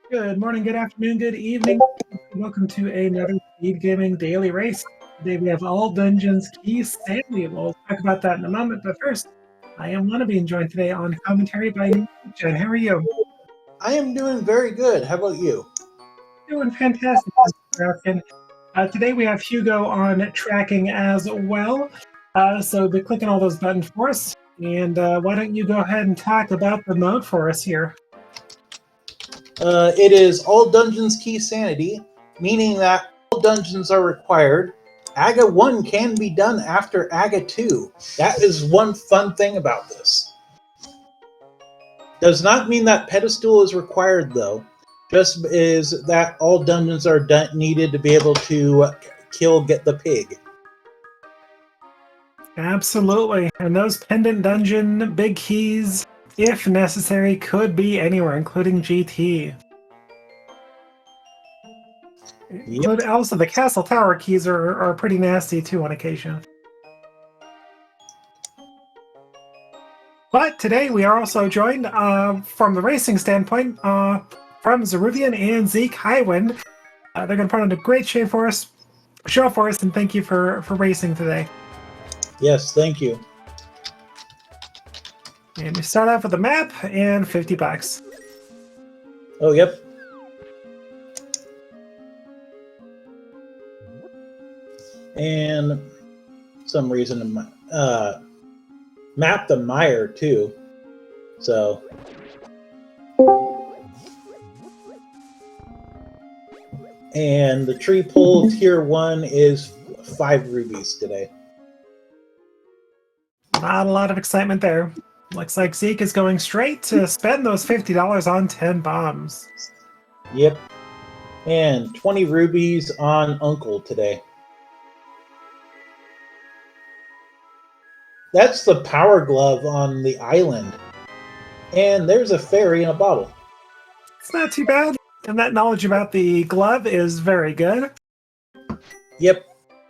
Good morning, good afternoon, good evening. Welcome to another Speed Gaming Daily Race. Today we have all dungeons Keysanity. We'll talk about that in a moment, but first, I am Lana being joined today on commentary by Jen. How are you? I am doing very good. How about you? Doing fantastic. Thanks for asking. Today we have Hugo on tracking as well. So be clicking all those buttons for us. And why don't you go ahead and talk about the mode for us here? It is all dungeons Keysanity, meaning that all dungeons are required. AGA 1 can be done after AGA 2. That is one fun thing about this. Does not mean that pedestal is required, though. Just is that all dungeons are needed to be able to get the pig. Absolutely. And those pendant dungeon big keys, if necessary, could be anywhere, including GT. Yep. Also, the castle tower keys are pretty nasty too on occasion. But today we are also joined from the racing standpoint from Zeruvian and Zeke Highwind. They're going to put on a great show for us, and thank you for racing today. Yes, thank you. And we start off with the map and $50. Oh, yep. And some reason map the mire too. So and the tree pull tier 1 is 5 rubies today. Not a lot of excitement there. Looks like Zeke is going straight to spend those $50 on 10 bombs. Yep. And 20 rubies on Uncle today. That's the power glove on the island. And there's a fairy in a bottle. It's not too bad. And that knowledge about the glove is very good. Yep.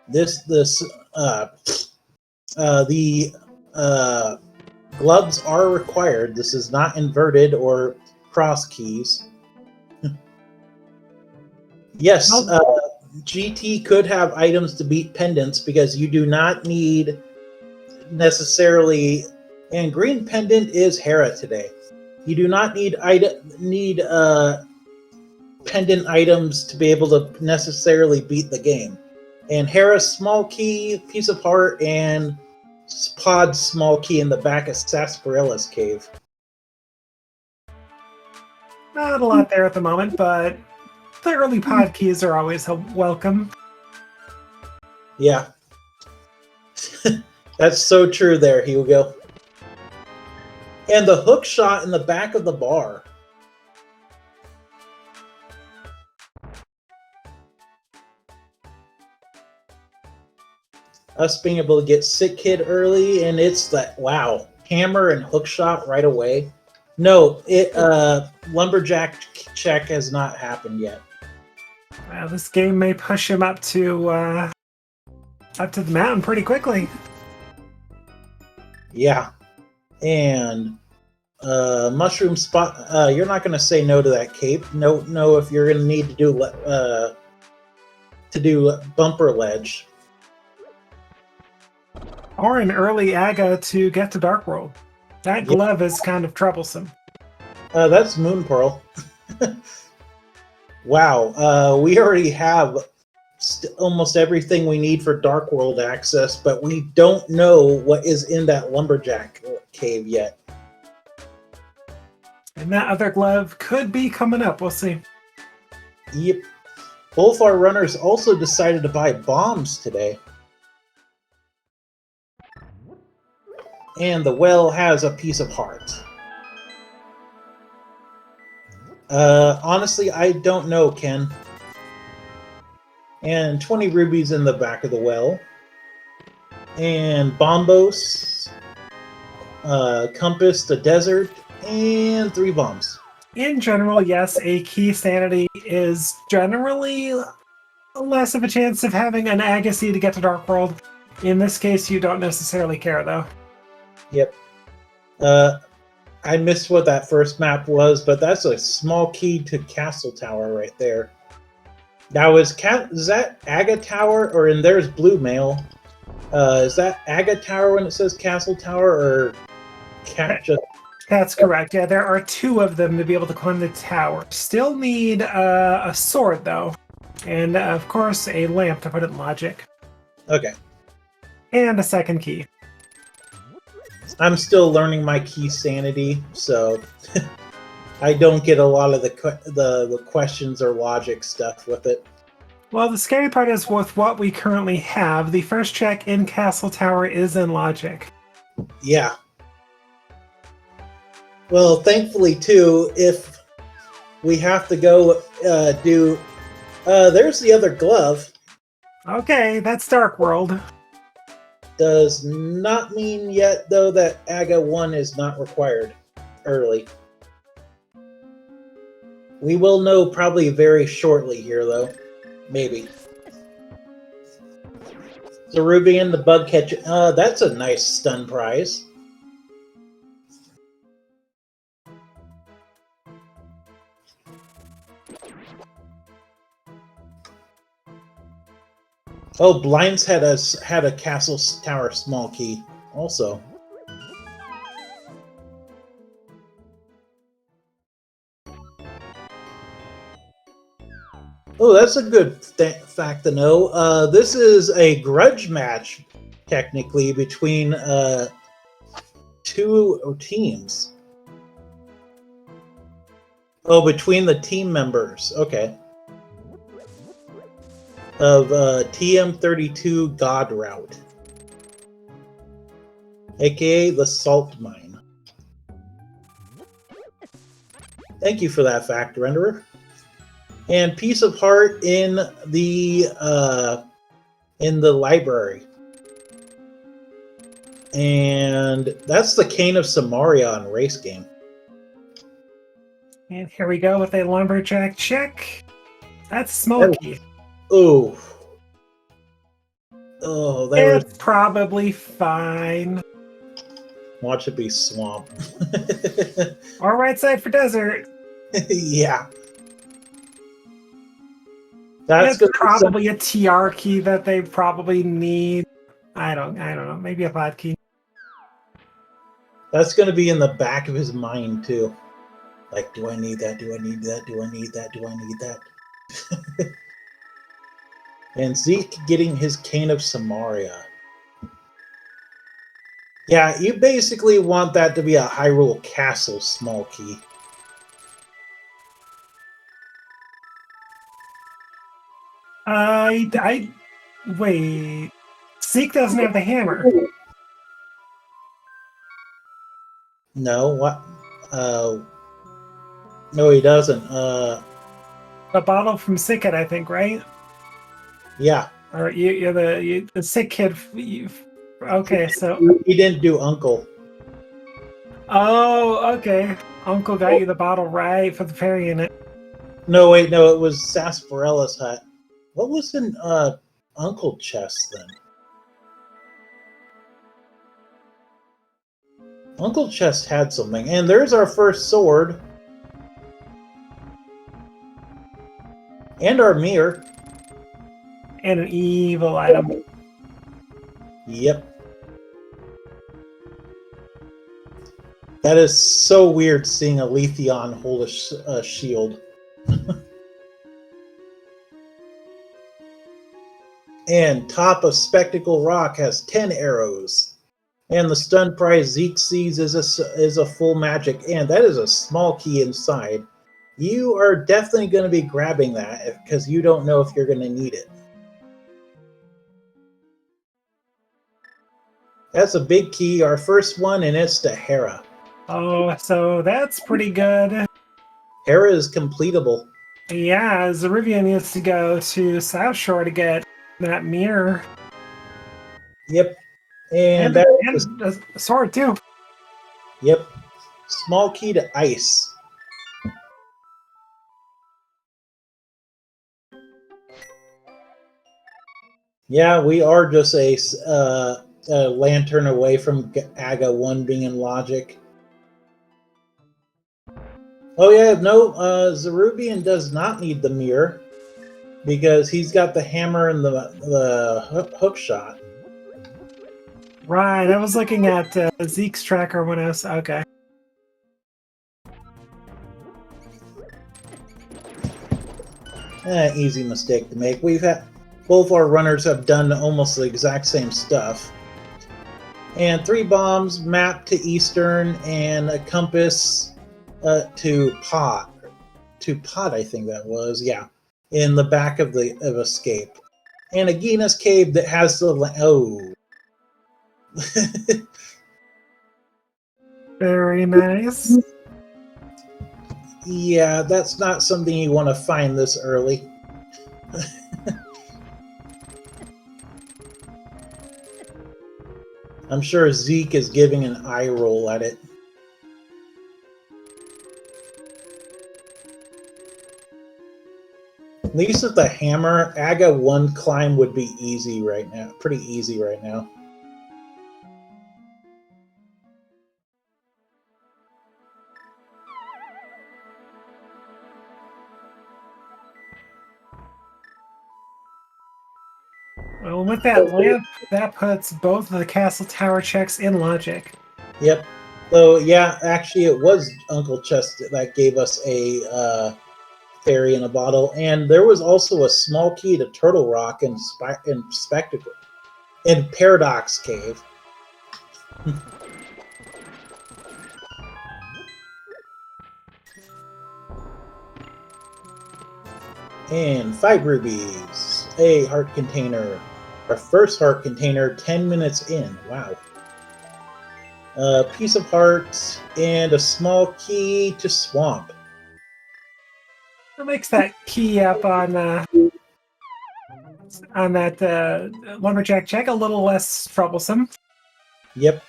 The gloves are required. This is not inverted or cross keys. Yes, GT could have items to beat pendants because you do not need necessarily, and green pendant is Hera today. You do not need pendant items to be able to necessarily beat the game. And Hera's small key, piece of heart, and Pod's small key in the back of Sarsparella's cave. Not a lot there at the moment, but the early pod keys are always welcome. Yeah. That's so true there, Hugo. And the hook shot in the back of the bar. Us being able to get Sick Kid early, and it's that, wow, hammer and hook shot right away. No, Lumberjack check has not happened yet. Well, this game may push him up to the mountain pretty quickly. Yeah. And mushroom spot, you're not going to say no to that cape. No, if you're going to need to do bumper ledge. Or an early AGA to get to Dark World. That glove is kind of troublesome. That's Moon Pearl. Wow, we already have almost everything we need for Dark World access, but we don't know what is in that Lumberjack cave yet. And that other glove could be coming up. We'll see. Yep. Both our runners also decided to buy bombs today. And the well has a piece of heart. Honestly, I don't know, Ken. And 20 rubies in the back of the well. And Bombos, Compass, the desert, and 3 bombs. In general, yes, a Keysanity is generally less of a chance of having an Agassi to get to Dark World. In this case, you don't necessarily care, though. Yep. I missed what that first map was, but that's a small key to Castle Tower right there. Now, is that Aga Tower, or in there's Blue Mail? Is that Aga Tower when it says Castle Tower, or just... That's correct. Yeah, there are 2 of them to be able to climb the tower. Still need a sword, though. And, of course, a lamp to put it in logic. Okay. And a second key. I'm still learning my Keysanity, so I don't get a lot of the questions or logic stuff with it. Well, the scary part is with what we currently have, the first check in Castle Tower is in logic. Yeah. Well, thankfully, too, if we have to go do... there's the other glove. Okay, that's Dark World. Does not mean yet, though, that AGA 1 is not required early. We will know probably very shortly here, though. Maybe. The Ruby and the Bug Catch. That's a nice stun prize. Oh, Blinds had a Castle Tower small key also. Oh, that's a good fact to know. This is a grudge match, technically, between 2 teams. Oh, between the team members. Okay. Of TM32 God Route, aka the Salt Mine. Thank you for that fact, Renderer. And Piece of Heart in the library. And that's the Cane of Samaria on Race Game. And here we go with a lumberjack check. That's smoky. Oh. Oh, it's probably fine. Watch it be swamp. Or right side for desert. Yeah. That's probably a TR key that they probably need. I don't know. Maybe a bot key. That's going to be in the back of his mind too. Like, do I need that? Do I need that? Do I need that? Do I need that? And Zeke getting his Cane of Samaria. Yeah, you basically want that to be a Hyrule Castle small key. Wait. Zeke doesn't have the hammer. No, what? No, he doesn't. The bottle from Sickit, I think, right? Yeah. Or you're the sick kid. Okay, so he didn't do Uncle. Oh, okay. Uncle got you the bottle right for the fairy in it. No, wait, no, it was Sarsaparella's hut. What was in Uncle chest then? Uncle chest had something, and there's our first sword. And our mirror. And an evil item. Yep. That is so weird seeing a Letheon hold a shield. And top of Spectacle Rock has 10 arrows. And the stun prize Zeke sees is a full magic, and that is a small key inside. You are definitely going to be grabbing that because you don't know if you're going to need it. That's a big key, our first one, and it's to Hera. Oh, so that's pretty good. Hera is completable. Yeah, Zarivia needs to go to South Shore to get that mirror. Yep. And a sword, too. Yep. Small key to ice. Yeah, we are just a lantern away from AGA 1 being in logic. Oh yeah, no, Zerubian does not need the mirror because he's got the hammer and the hook shot. Right, I was looking at Zeke's tracker when I was okay. Easy mistake to make. We've had both our runners have done almost the exact same stuff. And 3 bombs mapped to eastern and a compass to pot. To pot, I think that was, yeah. In the back of escape. And a Gina's cave that has the Very nice. Yeah, that's not something you want to find this early. I'm sure Zeke is giving an eye roll at it. At least with the hammer, Aga 1 climb would be easy right now. Pretty easy right now. Well, with that lamp, that puts both of the castle tower checks in logic. Yep. So, yeah, actually it was Uncle Chest that gave us a fairy in a bottle. And there was also a small key to Turtle Rock and Spectacle. In Paradox Cave. And 5 rubies. A heart container. Our first heart container 10 minutes in. Wow. A piece of heart and a small key to Swamp. That makes that key up on that lumberjack check a little less troublesome. Yep.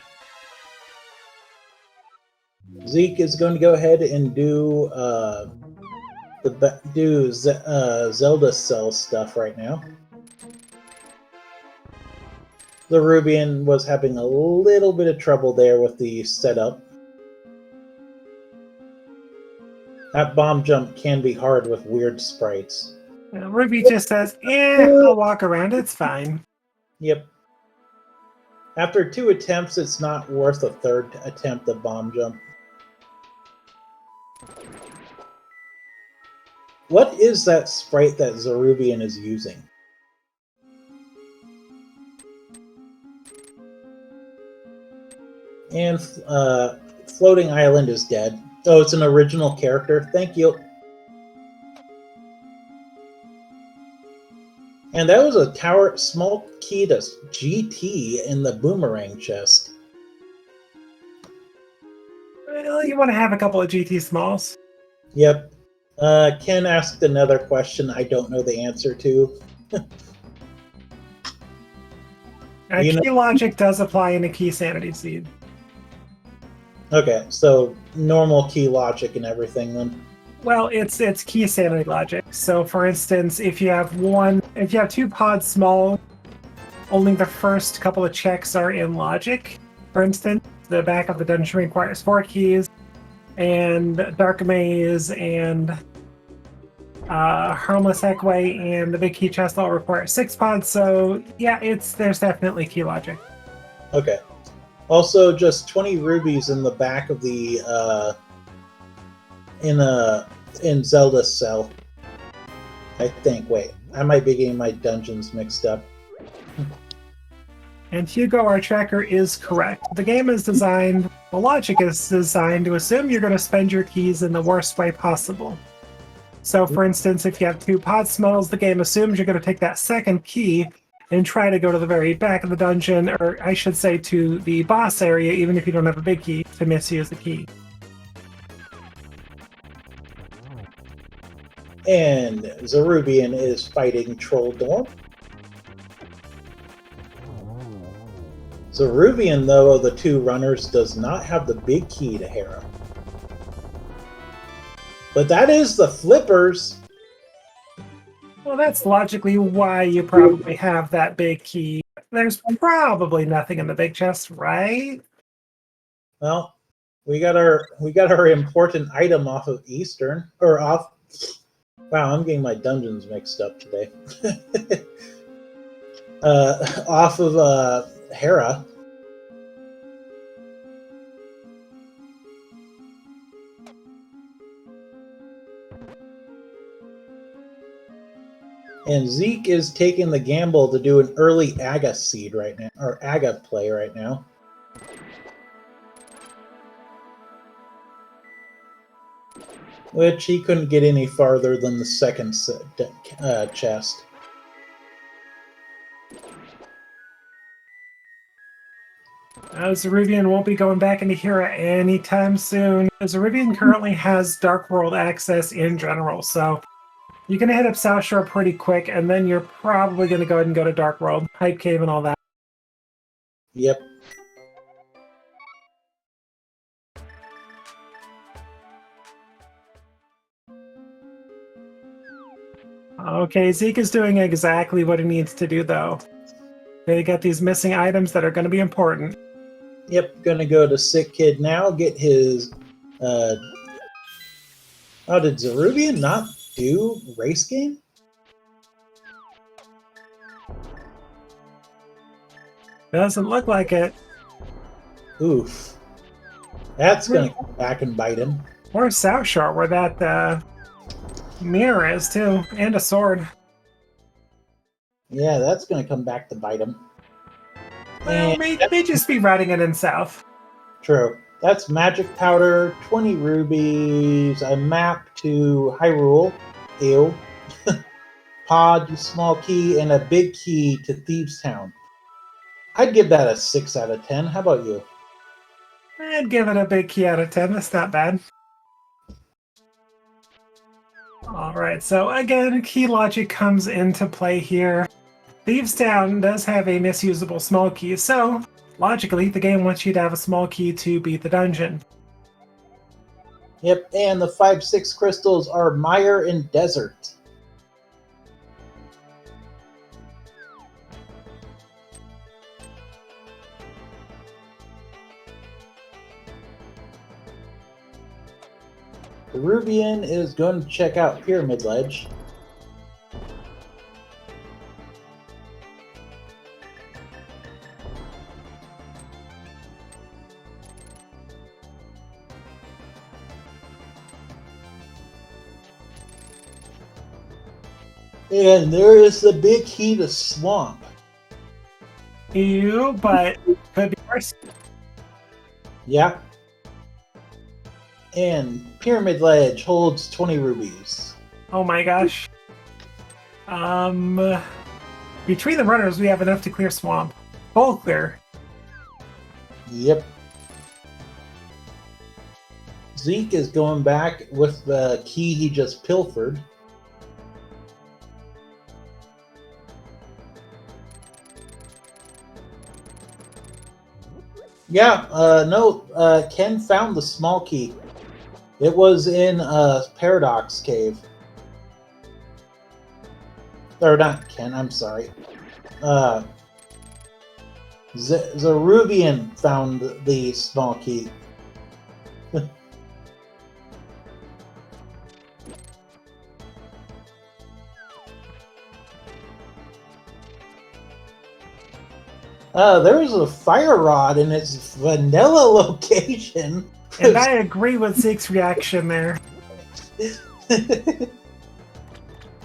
Zeke is going to go ahead and do Zelda cell stuff right now. The Rubian was having a little bit of trouble there with the setup. That bomb jump can be hard with weird sprites. Ruby just says, I'll walk around, it's fine. Yep. After 2 attempts, it's not worth a 3rd attempt at bomb jump. What is that sprite that Zerubian is using? And Floating Island is dead. Oh, it's an original character. Thank you. And that was a small key to GT in the boomerang chest. Well, you want to have a couple of GT smalls. Yep. Ken asked another question I don't know the answer to. Key logic does apply in a Keysanity seed. Okay, so normal key logic and everything then. Well, it's Keysanity logic. So, for instance, if you have 2 pods small, only the first couple of checks are in logic. For instance, the back of the dungeon requires 4 keys, and Dark Maze and Harmless Eckway and the big key chest all require 6 pods. So, yeah, there's definitely key logic. Okay. Also, just 20 rubies in the back of the in Zelda's cell. I think. Wait, I might be getting my dungeons mixed up. And Hugo, our tracker, is correct. The logic is designed to assume you're going to spend your keys in the worst way possible. So, for instance, if you have 2 pod smells, the game assumes you're going to take that second key and try to go to the very back of the dungeon, or I should say to the boss area, even if you don't have a big key, to misuse the key. And Zerubian is fighting Troll Dorm. Zerubian, though, of the 2 runners, does not have the big key to Hera. But that is the flippers. Well, that's logically why you probably have that big key. There's probably nothing in the big chest, right? Well, We got our important item off of Eastern or off. Wow, I'm getting my dungeons mixed up today. Off of Hera. And Zeke is taking the gamble to do an early Aga seed right now, or Aga play right now. Which he couldn't get any farther than the second chest. Zeruvian won't be going back into Hera anytime soon. Zeruvian currently has Dark World access in general, so you're going to hit up South Shore pretty quick, and then you're probably going to go ahead and go to Dark World, Hype Cave, and all that. Yep. Okay, Zeke is doing exactly what he needs to do, though. They got these missing items that are going to be important. Yep, gonna go to Sick Kid now, get his... Oh, did Zeruvian not do race game? Doesn't look like it. Oof. That's gonna come back and bite him. Or South Shore, where that mirror is, too, and a sword. Yeah, that's gonna come back to bite him. Well, may just be riding it in South. True. That's magic powder, 20 rubies, a map to Hyrule, ew, pod, small key, and a big key to Thieves Town. I'd give that a 6 out of 10. How about you? I'd give it a big key out of 10. That's not bad. Alright, so again, key logic comes into play here. Thieves Town does have a misusable small key, so logically, the game wants you to have a small key to beat the dungeon. Yep, and the 5-6 crystals are Mire and Desert. The Rubian is going to check out Pyramid Ledge. And there is the big key to Swamp. Ew, but could be worse. Yeah. And Pyramid Ledge holds 20 rubies. Oh my gosh. Between the runners, we have enough to clear Swamp. Full clear. Yep. Zeke is going back with the key he just pilfered. Yeah, no, Ken found the small key. It was in Paradox Cave. Or not Ken, I'm sorry. Zeruvian found the small key. There's a fire rod in its vanilla location. And I agree with Zeke's reaction there.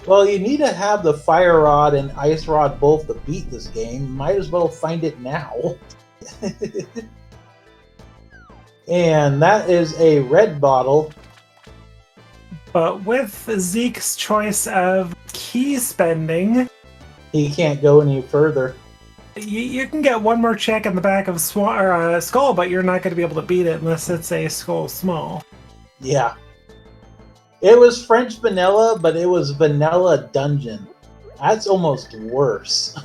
Well, you need to have the fire rod and ice rod both to beat this game. Might as well find it now. And that is a red bottle. But with Zeke's choice of key spending, He can't go any further. you can get one more check in the back of Skull, but you're not going to be able to beat it unless it's a Skull Small. Yeah. It was French vanilla, but it was vanilla dungeon. That's almost worse.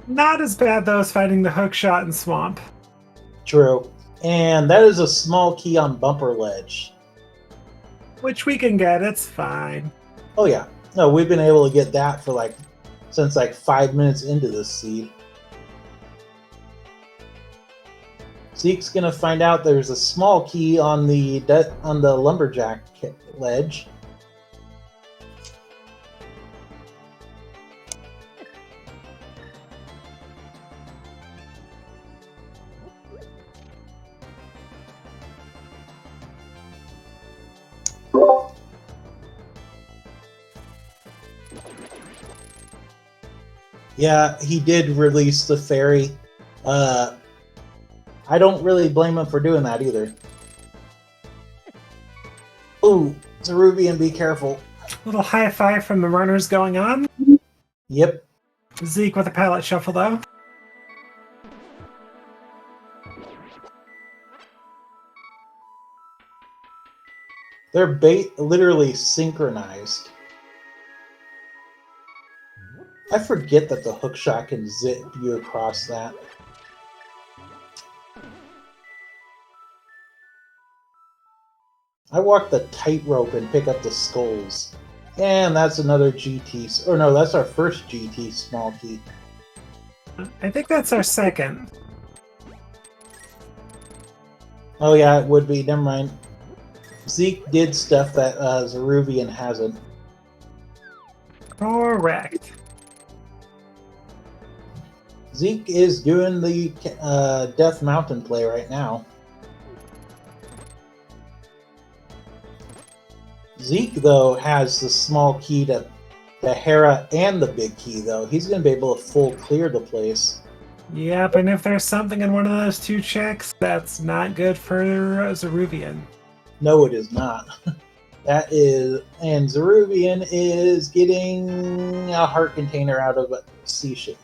Not as bad, though, as finding the hook shot in Swamp. True. And that is a small key on Bumper Ledge. Which we can get, it's fine. Oh yeah. No, we've been able to get that for since 5 minutes into this seed. Zeke's gonna find out there's a small key on the lumberjack ledge. Yeah, he did release the fairy. I don't really blame him for doing that either. Ooh, Zeruvian, be careful. Little high five from the runners going on. Yep. Zeke with a pallet shuffle, though. They're literally synchronized. I forget that the hookshot can zip you across that. I walk the tightrope and pick up the skulls. And that's another GT. Or no, that's our first GT small key. I think that's our second. Oh yeah, it would be. Never mind. Zeke did stuff that Zeruvian hasn't. Correct. Zeke is doing the Death Mountain play right now. Zeke, though, has the small key to the Hera and the big key, though. He's going to be able to full clear the place. Yep, and if there's something in one of those two checks, that's not good for Zeruvian. No, it is not. That is... And Zeruvian is getting a heart container out of a sea ship.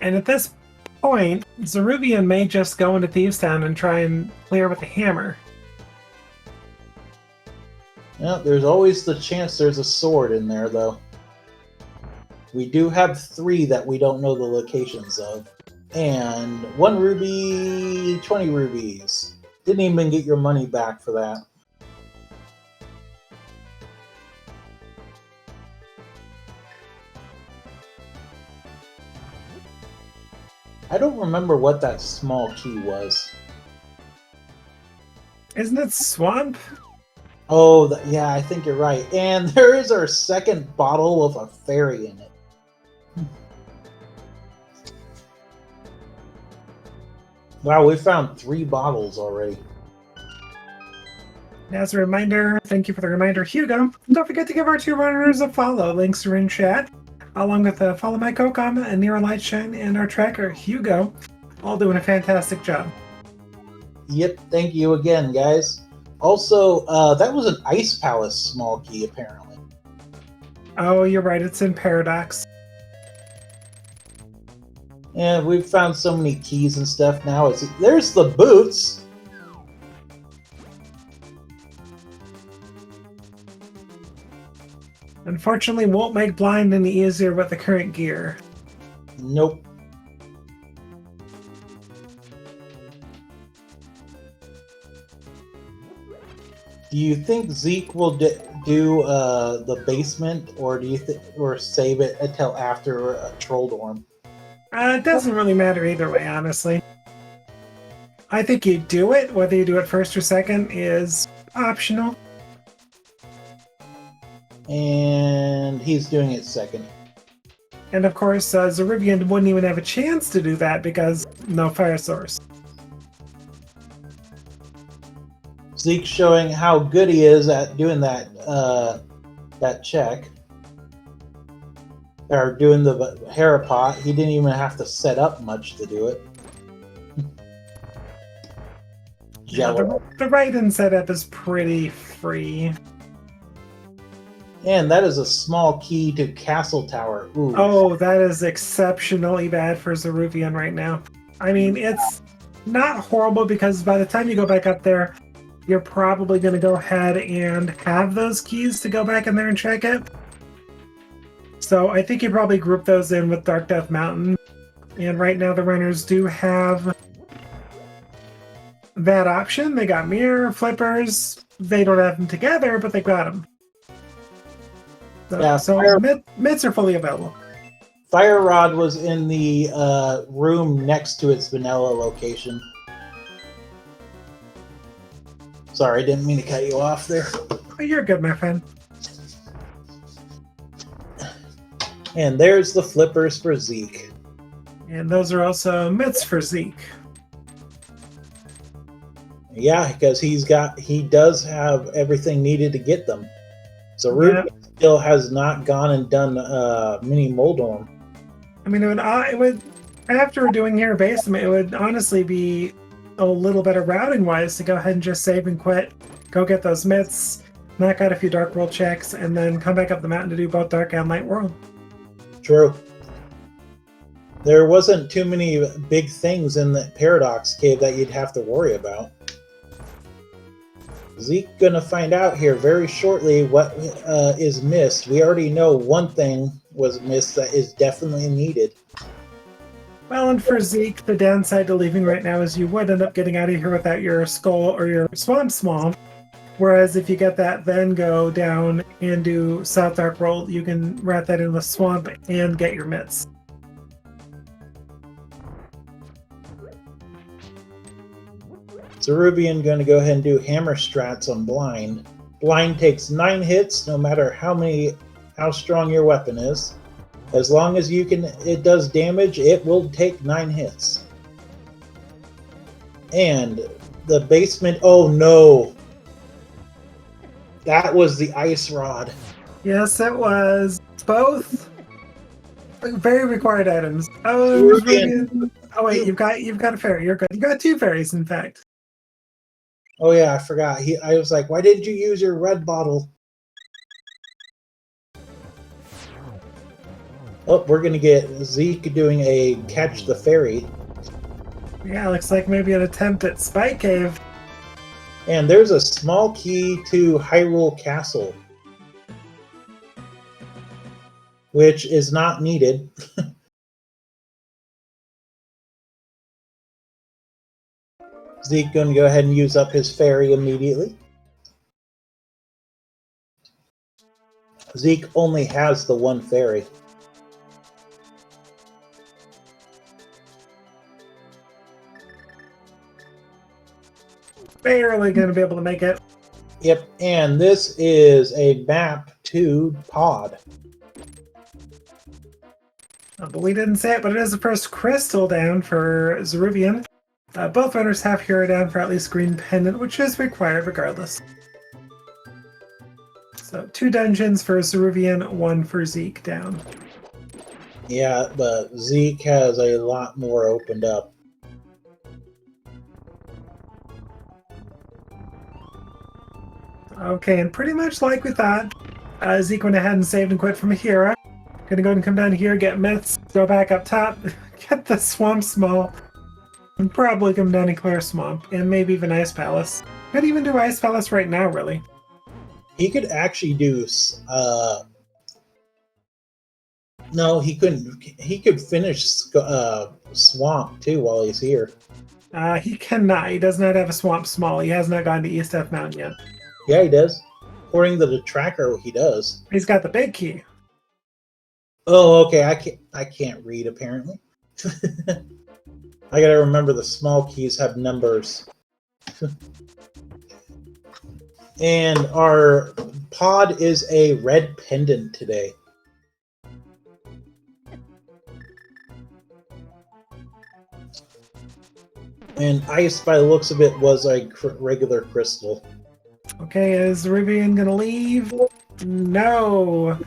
And at this point, Zeruvian may just go into Thieves Town and try and clear with a hammer. Yeah, there's always the chance there's a sword in there, though. We do have 3 that we don't know the locations of. And 1 ruby, 20 rubies. Didn't even get your money back for that. I don't remember what that small key was. Isn't it Swamp? Oh, yeah, I think you're right. And there is our second bottle of a fairy in it. Wow, we found 3 bottles already. As a reminder, thank you for the reminder, Hugo. Don't forget to give our 2 runners a follow. Links are in chat. Along with Follow My Kokam and Nero Lightshine and our tracker, Hugo. All doing a fantastic job. Yep, thank you again, guys. Also, that was an Ice Palace small key, apparently. Oh, you're right. It's in Paradox. And we've found so many keys and stuff now. There's the boots! Unfortunately, won't make blind any easier with the current gear. Nope. Do you think Zeke will do the basement, or do you or save it until after Troll Dorm? It doesn't really matter either way, honestly. I think you do it. Whether you do it first or second is optional. And he's doing it second. And of course, Zeruvian wouldn't even have a chance to do that because no fire source. Zeke's showing how good he is at doing that that check. Or doing the Hera pot. He didn't even have to set up much to do it. Yeah, the Raiden setup is pretty free. And that is a small key to Castle Tower. Ooh. Oh, that is exceptionally bad for Zeruvian right now. I mean, it's not horrible because by the time you go back up there, you're probably going to go ahead and have those keys to go back in there and check it. So I think you probably group those in with Dark Death Mountain. And right now the runners do have that option. They got mirror, flippers. They don't have them together, but they got them. So mids are fully available. Fire Rod was in the room next to its vanilla location. Sorry, I didn't mean to cut you off there. Oh, you're good, my friend. And there's the flippers for Zeke. And those are also mitts for Zeke. Yeah, because he does have everything needed to get them. So Ruby still has not gone and done mini Moldorm. I mean, it would after doing here base, it would honestly be a little better routing wise to go ahead and just save and quit, go get those mitts, knock out a few Dark World checks, and then come back up the mountain to do both Dark and Light World. True. There wasn't too many big things in the Paradox Cave that you'd have to worry about. Zeke gonna find out here very shortly what is missed. We already know one thing was missed that is definitely needed. Well, and for Zeke, the downside to leaving right now is you would end up getting out of here without your skull or your swamp small. Whereas if you get that, then go down and do South Dark World, you can rat that in the swamp and get your mitts. Cerubian going to go ahead and do hammer strats on blind. Blind takes 9 hits, no matter how strong your weapon is. As long as it does damage, it will take 9 hits. And the basement, oh no! That was the ice rod. Yes, it was. Both very required items. Oh, Cerubian. Oh wait, you've got a fairy. You're good. You got 2 fairies, in fact. Oh yeah, I forgot. I was like, why didn't you use your red bottle? Oh, we're gonna get Zeke doing a catch the fairy. Yeah, looks like maybe an attempt at Spike Cave. And there's a small key to Hyrule Castle, which is not needed. Zeke going to go ahead and use up his fairy immediately. Zeke only has the 1 fairy. Barely going to be able to make it. Yep, and this is a map to Pod. But we didn't say it, but it is the first crystal down for Zeruvian. Both runners have hero down for at least green pendant, which is required regardless. So 2 dungeons for Zeruvian, 1 for Zeke down. Yeah, but Zeke has a lot more opened up. Okay, and pretty much like we thought, Zeke went ahead and saved and quit from a hero. Gonna go and come down here, get myths, go back up top, get the swamp small, and probably come down and clear swamp, and maybe even Ice Palace. Could even do Ice Palace right now, really. He could actually do... no, he couldn't. He could finish swamp, too, while he's here. He cannot. He does not have a swamp small. He has not gone to East Death Mountain yet. Yeah, he does. According to the tracker, he does. He's got the big key. Oh, okay. I can't read, apparently. I gotta remember the small keys have numbers. And our pod is a red pendant today. And ice, by the looks of it, was a regular crystal. Okay, is Rivian gonna leave? No.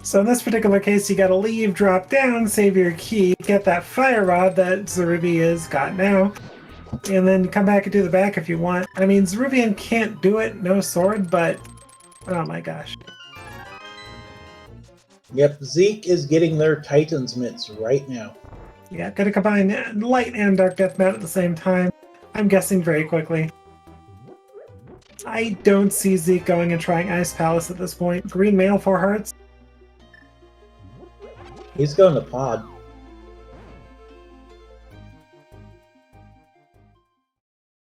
So in this particular case, you gotta leave, drop down, save your key, get that fire rod that Zeruvian's got now, and then come back and do the back if you want. I mean, Zeruvian can't do it, no sword, but oh my gosh. Yep, Zeke is getting their Titan's mitts right now. Yeah, gotta combine light and dark death mount at the same time. I'm guessing very quickly. I don't see Zeke going and trying Ice Palace at this point. Green mail, 4 hearts. He's going to pod.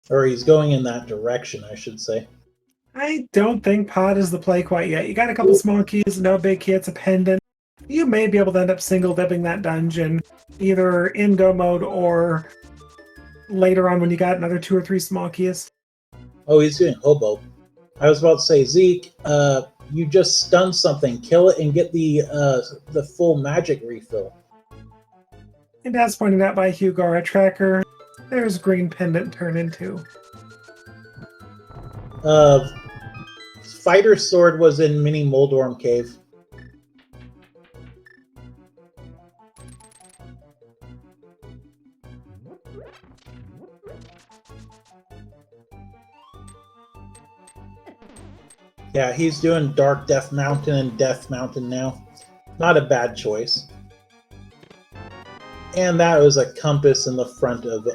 Or he's going in that direction, I should say. I don't think pod is the play quite yet. You got a couple small keys, no big key, it's a pendant. You may be able to end up single dipping that dungeon, either in go mode or later on when you got another 2 or 3 small keys. Oh, he's doing hobo. I was about to say, Zeke, you just stunned something. Kill it and get the full magic refill. And as pointed out by Hugo, our tracker, there's green pendant turn into. Fighter sword was in Mini Moldorm Cave. Yeah, he's doing Dark Death Mountain and Death Mountain now. Not a bad choice. And that was a compass in the front of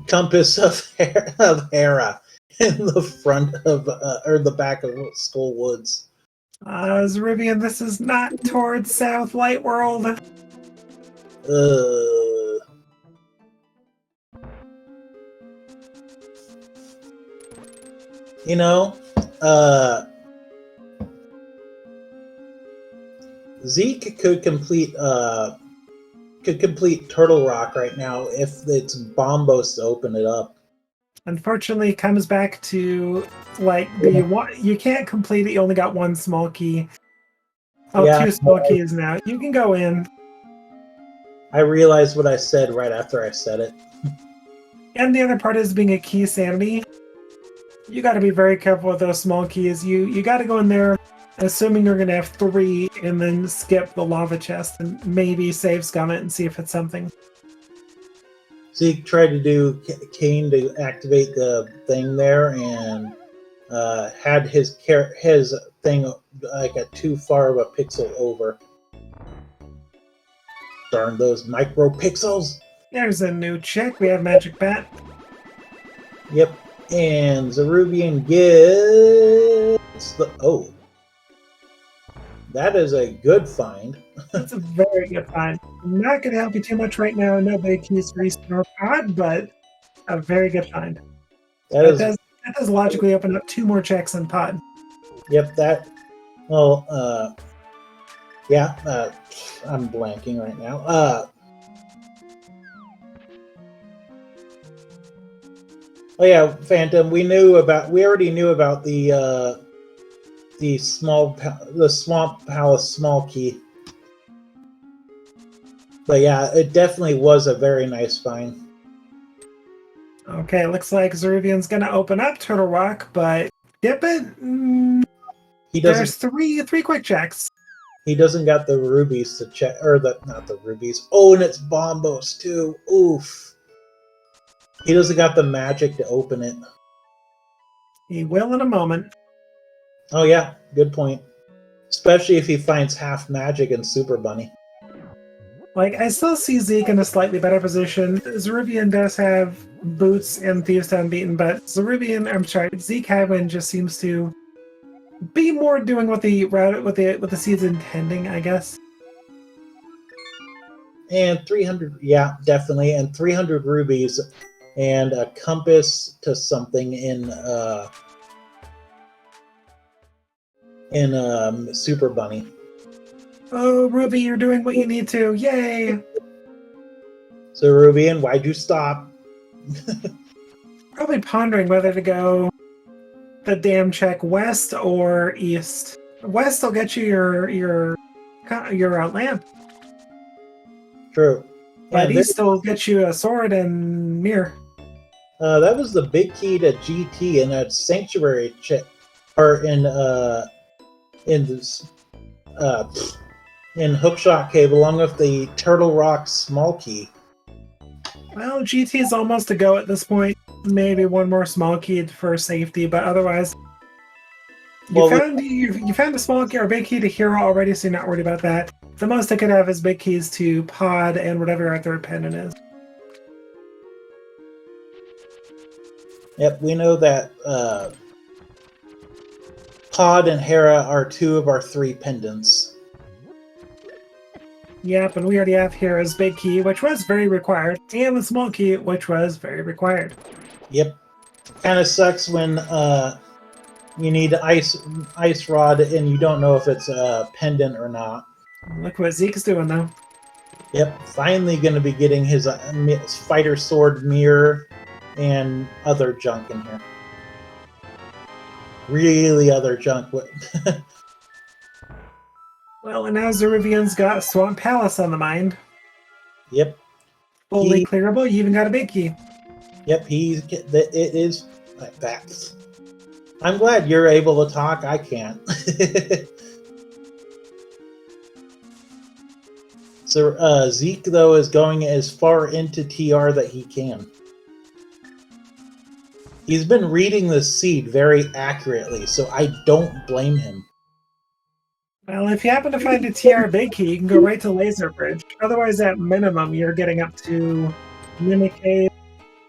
compass of Hera in the front of or the back of Skull Woods. Zerubian, this is not towards South Light World. You know, Zeke could complete Turtle Rock right now if it's Bombos to open it up. Unfortunately, it comes back to like the one you can't complete it. You only got one small key. Oh, yeah, 2 small keys now. You can go in. I realized what I said right after I said it. And the other part is being a Keysanity. You got to be very careful with those small keys. You got to go in there, assuming you're going to have 3, and then skip the lava chest and maybe save scum it and see if it's something. Zeke tried to do Kane to activate the thing there, and had his thing like a too far of a pixel over. Darn those micro pixels! There's a new check. We have Magic Bat. Yep, and Zerubian gets the that is a good find. That's a very good find. I'm not going to help you too much right now. No big keys for restore pod, but a very good find. That does logically open up 2 more checks in pod. Yep, that. Well, yeah, I'm blanking right now. Oh yeah, Phantom. We already knew about the Swamp Palace small key. But yeah, it definitely was a very nice find. Okay, looks like Zerubian's gonna open up Turtle Rock, but skip it. He doesn't. There's three quick checks. He doesn't got the rubies to check, or not the rubies. Oh, and it's Bombos too. Oof. He doesn't got the magic to open it. He will in a moment. Oh yeah, good point. Especially if he finds half magic in Super Bunny. Like, I still see Zeke in a slightly better position. Zerubian does have boots and Thieves unbeaten, but Zeke Hagman just seems to be more doing what the seed's intending, I guess. And 300, yeah, definitely, and 300 rubies, and a compass to something in Super Bunny. Oh, Ruby, you're doing what you need to. Yay! So, Rubian, why'd you stop? Probably pondering whether to go the damn check west or east. West will get you your lamp. True. But east will get you a sword and mirror. That was the big key to GT in that sanctuary check, or in Hookshot Cave, along with the Turtle Rock small key. Well, GT is almost a go at this point. Maybe one more small key for safety, but otherwise, you found a small key or big key to hero already, so you're not worried about that. The most I could have is big keys to pod and whatever our third pendant is. Yep, we know that Pod and Hera are 2 of our 3 pendants. Yep, and we already have Hera's big key, which was very required, and the small key, which was very required. Yep. Kind of sucks when you need ice rod and you don't know if it's a pendant or not. Look what Zeke's doing, though. Yep, finally going to be getting his fighter sword mirror and other junk in here. really other junk. Well, and now Zeruvian's got Swamp Palace on the mind. Yep. Fully clearable. You even got a big key. Yep, it is facts. I'm glad you're able to talk. I can't. So Zeke, though, is going as far into TR that he can. He's been reading the seed very accurately, so I don't blame him. Well, if you happen to find a TR big key, you can go right to Laser Bridge. Otherwise, at minimum, you're getting up to Mimic Cave.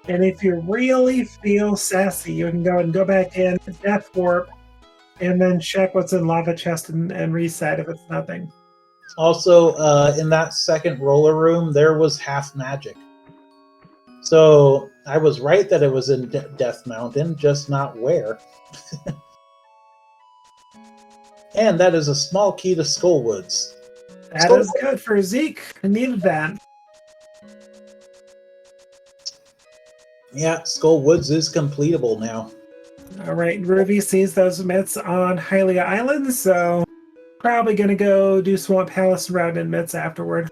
And if you really feel sassy, you can go back in, Death Warp, and then check what's in Lava Chest and reset if it's nothing. Also, in that second roller room, there was half magic. So I was right that it was in Death Mountain, just not where. And that is a small key to Skullwoods. That is good for Zeke. I needed that. Yeah, Skullwoods is completable now. All right, Ruby sees those myths on Hylia Island, so probably going to go do Swamp Palace route and myths afterward.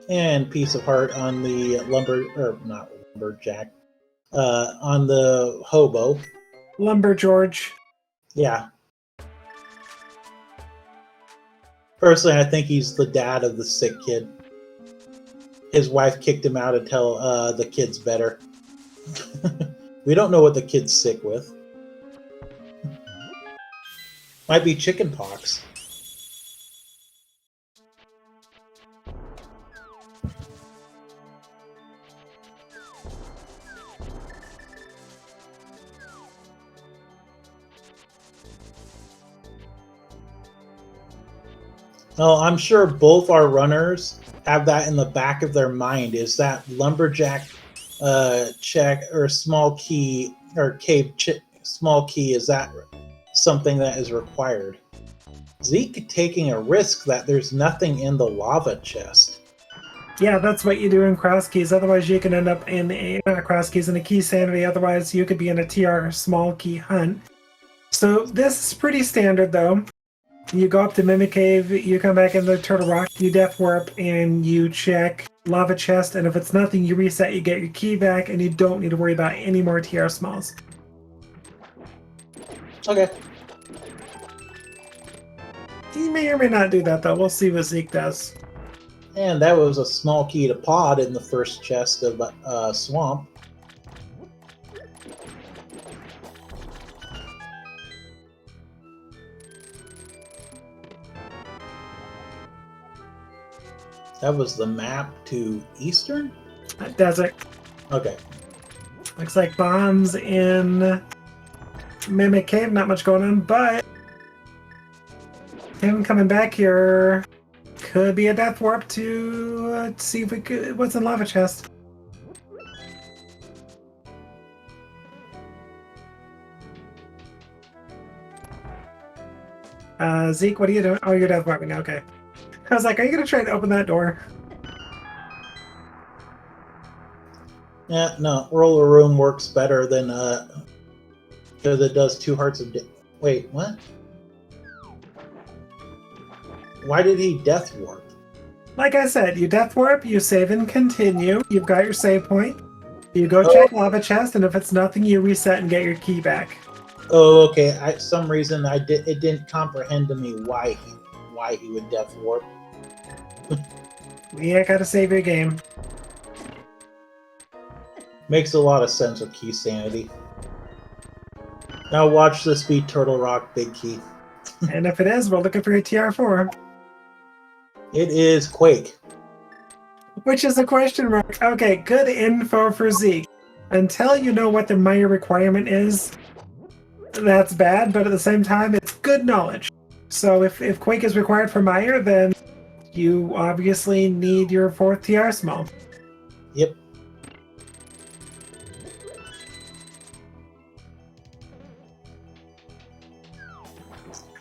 And Piece of Heart on the lumberjack, on the hobo. Lumber George. Yeah. Personally, I think he's the dad of the sick kid. His wife kicked him out until the kid's better. We don't know what the kid's sick with. Might be chicken pox. Oh, I'm sure both our runners have that in the back of their mind. Is that lumberjack check or small key or cave small key? Is that something that is required? Zeke taking a risk that there's nothing in the lava chest. Yeah, that's what you do in cross keys. Otherwise, you can end up in not cross keys, in a Keysanity. Otherwise, you could be in a TR small key hunt. So this is pretty standard, though. You go up to Mimic Cave, you come back into Turtle Rock, you Death Warp, and you check Lava Chest, and if it's nothing, you reset, you get your key back, and you don't need to worry about any more TR smalls. Okay. He may or may not do that, though. We'll see what Zeke does. And that was a small key to pod in the first chest of Swamp. That was the map to Eastern? Desert. Okay. Looks like bombs in Mimic Cave. Not much going on, but him coming back here could be a Death Warp to see if we could. What's in Lava Chest? Zeke, what are you doing? Oh, you're Death Warping. Okay. I was like, are you going to try to open that door? Yeah, no. Roller Room works better than because it does 2 hearts of wait, what? Why did he Death Warp? Like I said, you Death Warp, you save and continue. You've got your save point. You go check Lava Chest, and if it's nothing, you reset and get your key back. Oh, okay. Some reason it didn't comprehend to me why he would Death Warp. Yeah, gotta save your game. Makes a lot of sense with Keysanity. Now watch this be Turtle Rock Big Key. And if it is, we're looking for your TR4. It is Quake. Which is a question mark. Okay, good info for Zeke. Until you know what the Maya requirement is, that's bad, but at the same time, it's good knowledge. So if Quake is required for Maya, then you obviously need your 4th TR small. Yep.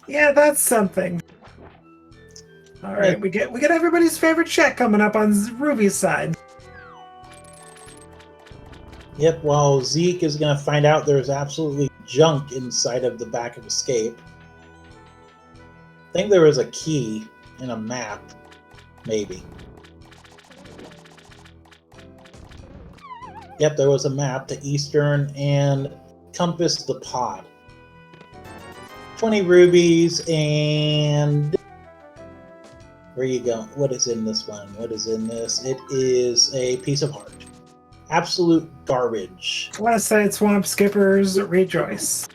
Yeah, that's something. All right, we get everybody's favorite check coming up on Ruby's side. Yep, while Zeke is going to find out there's absolutely junk inside of the back of Escape. I think there was a key and a map, maybe. Yep, there was a map to Eastern and Compass the Pod. 20 rubies and... Where you go? What is in this one? What is in this? It is a piece of heart. Absolute garbage. West Side Swamp Skippers rejoice.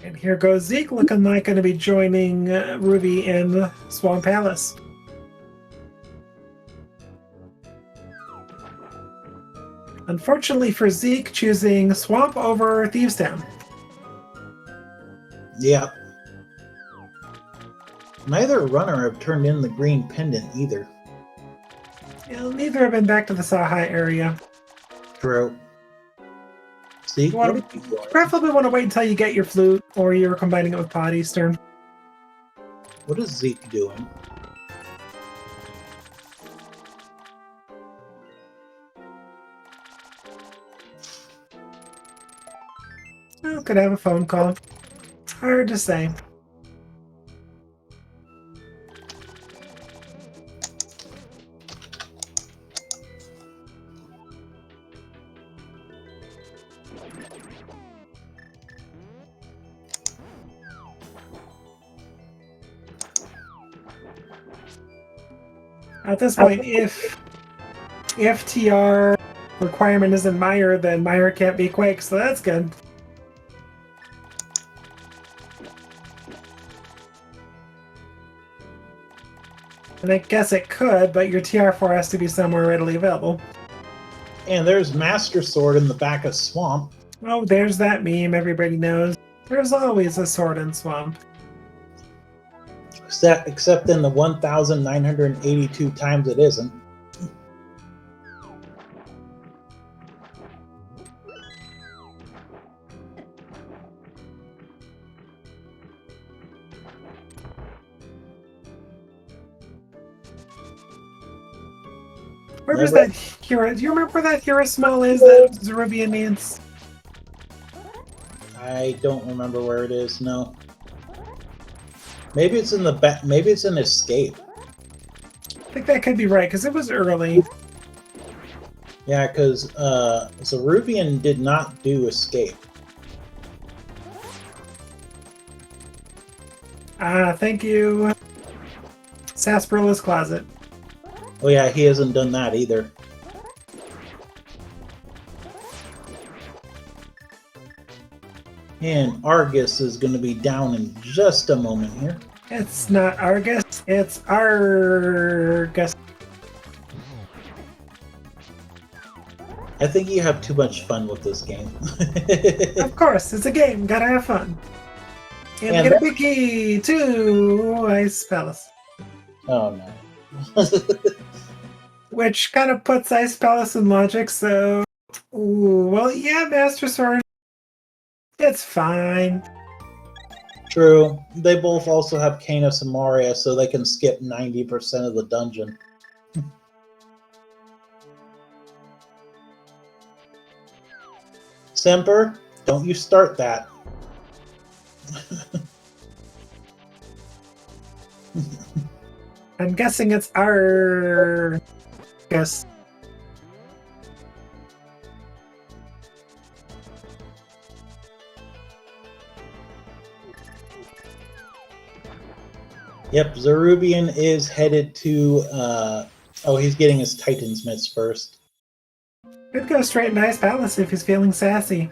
And here goes Zeke, looking like going to be joining Ruby in Swamp Palace. Unfortunately for Zeke, choosing Swamp over Thieves Town. Yeah. Neither runner have turned in the green pendant either. Well, neither have been back to the Sahai area. True. Zeke, You probably want to wait until you get your flute, or you're combining it with Pod Eastern. What is Zeke doing? Well, could have a phone call. Hard to say. At this point, if TR requirement isn't Meyer, then Meyer can't be Quake, so that's good. And I guess it could, but your TR4 has to be somewhere readily available. And there's Master Sword in the back of Swamp. Oh, there's that meme everybody knows. There's always a sword in Swamp. Except in the 1,982 times it isn't. Where was that hero? Do you remember where that hero smell is that Zerubian needs? I don't remember where it is, no. Maybe it's in the back. Maybe it's in Escape. I think that could be right, because it was early. Yeah, because Zerubian did not do Escape. Thank you. Sarsarilla's Closet. Oh yeah, he hasn't done that either. And Argus is going to be down in just a moment here. It's not Argus, it's Argus. I think you have too much fun with this game. Of course, it's a game, gotta have fun. And get a big key to Ice Palace. Oh no. Which kind of puts Ice Palace in logic, so... Ooh, well, yeah, Master Sword. It's fine. True. They both also have Kano Samaria, so they can skip 90% of the dungeon. Semper, don't you start that. I'm guessing it's Argus. Yep, Zerubian is headed to, oh, he's getting his Titan's Mitts first. Could go straight into Ice Palace if he's feeling sassy.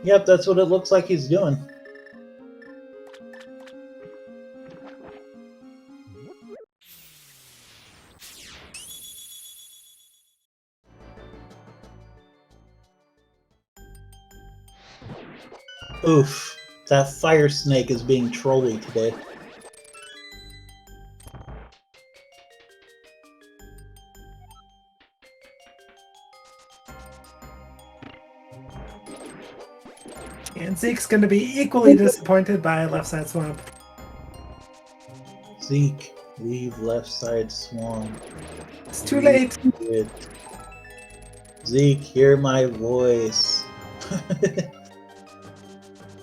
Yep, that's what it looks like he's doing. Oof, that fire snake is being trolly today. And Zeke's going to be equally disappointed by Left Side Swamp. Zeke, leave left side swamp. It's too late. it. Zeke, hear my voice.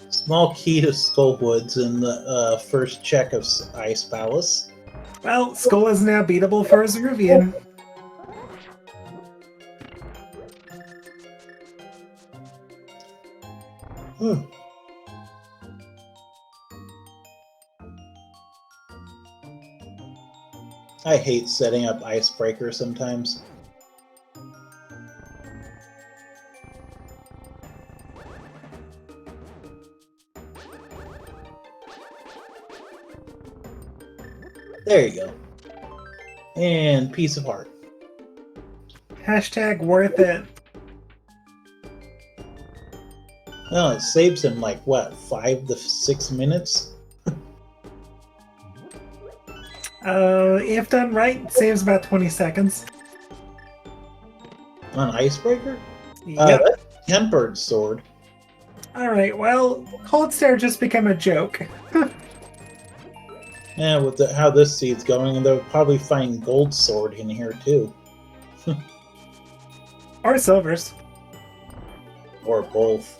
Small key to Skullwoods in the first check of Ice Palace. Well, Skull is now beatable for Zeruvian. I hate setting up icebreakers sometimes. There you go. And piece of heart. Hashtag worth it. Well, it saves him like, what, 5 to 6 minutes? If done right, saves about 20 seconds. On Icebreaker? Yep. That's Tempered Sword. Alright, well, Cold Stare just became a joke. Yeah, with how this seed's going, they'll probably find Gold Sword in here too. Or Silvers. Or both.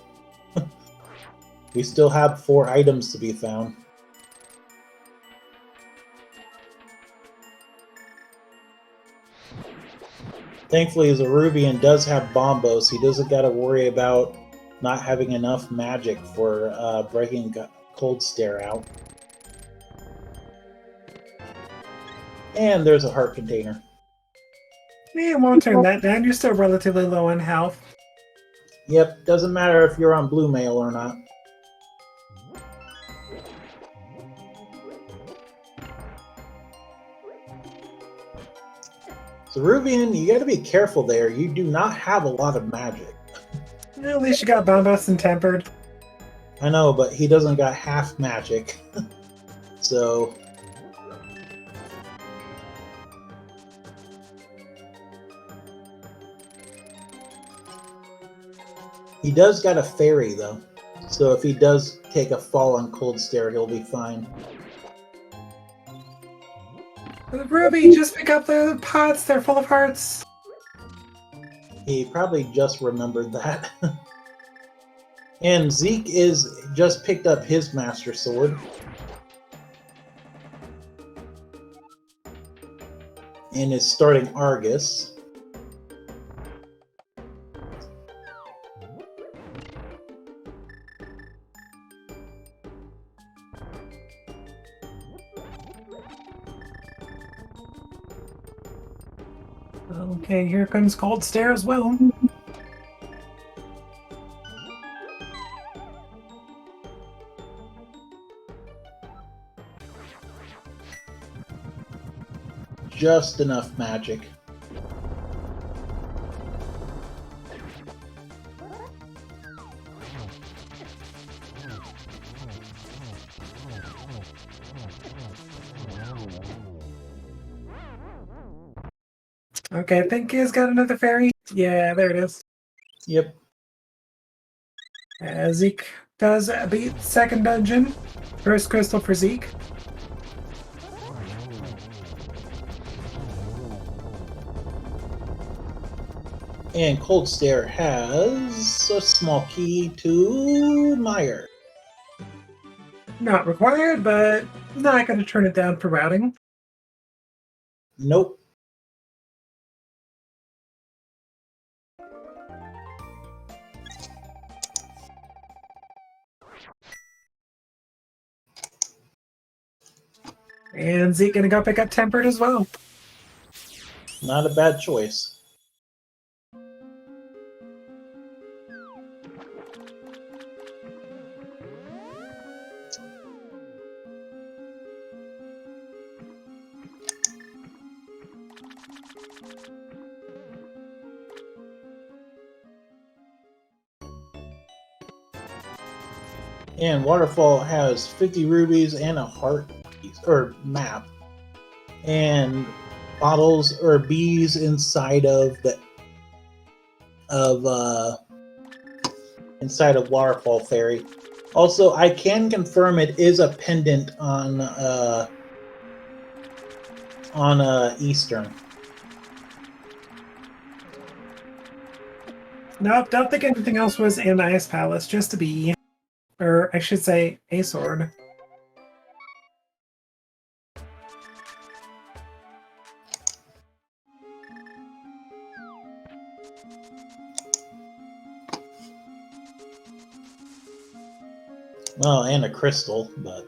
We still have 4 items to be found. Thankfully, Zeruvian does have Bombos. He doesn't got to worry about not having enough magic for breaking Cold Stare out. And there's a heart container. Yeah, won't turn that down. You're still relatively low on health. Yep, doesn't matter if you're on blue mail or not. Zeruvian, you gotta be careful there. You do not have a lot of magic. Well, at least you got Bombos and Tempered. I know, but he doesn't got half magic. So... he does got a fairy, though. So if he does take a fall on Cold Stare, he'll be fine. Ruby, just pick up the pots. They're full of hearts. He probably just remembered that. And Zeke is just picked up his Master Sword. And is starting Argus. Okay, here comes Cold Stare as well. Just enough magic. Okay, I think he's got another fairy. Yeah, there it is. Yep. Zeke does beat second dungeon. First crystal for Zeke. And Cold Stare has a small key to Meyer. Not required, but not going to turn it down for routing. Nope. And Zeke going to go pick up Tempered as well. Not a bad choice. And Waterfall has 50 rubies and a heart piece, or map, and bottles or bees inside of the inside of Waterfall Fairy. Also, I can confirm it is a pendant on Eastern. Nope, don't think anything else was in Ice Palace, just a bee. Or I should say, a sword. Well, and a crystal, but...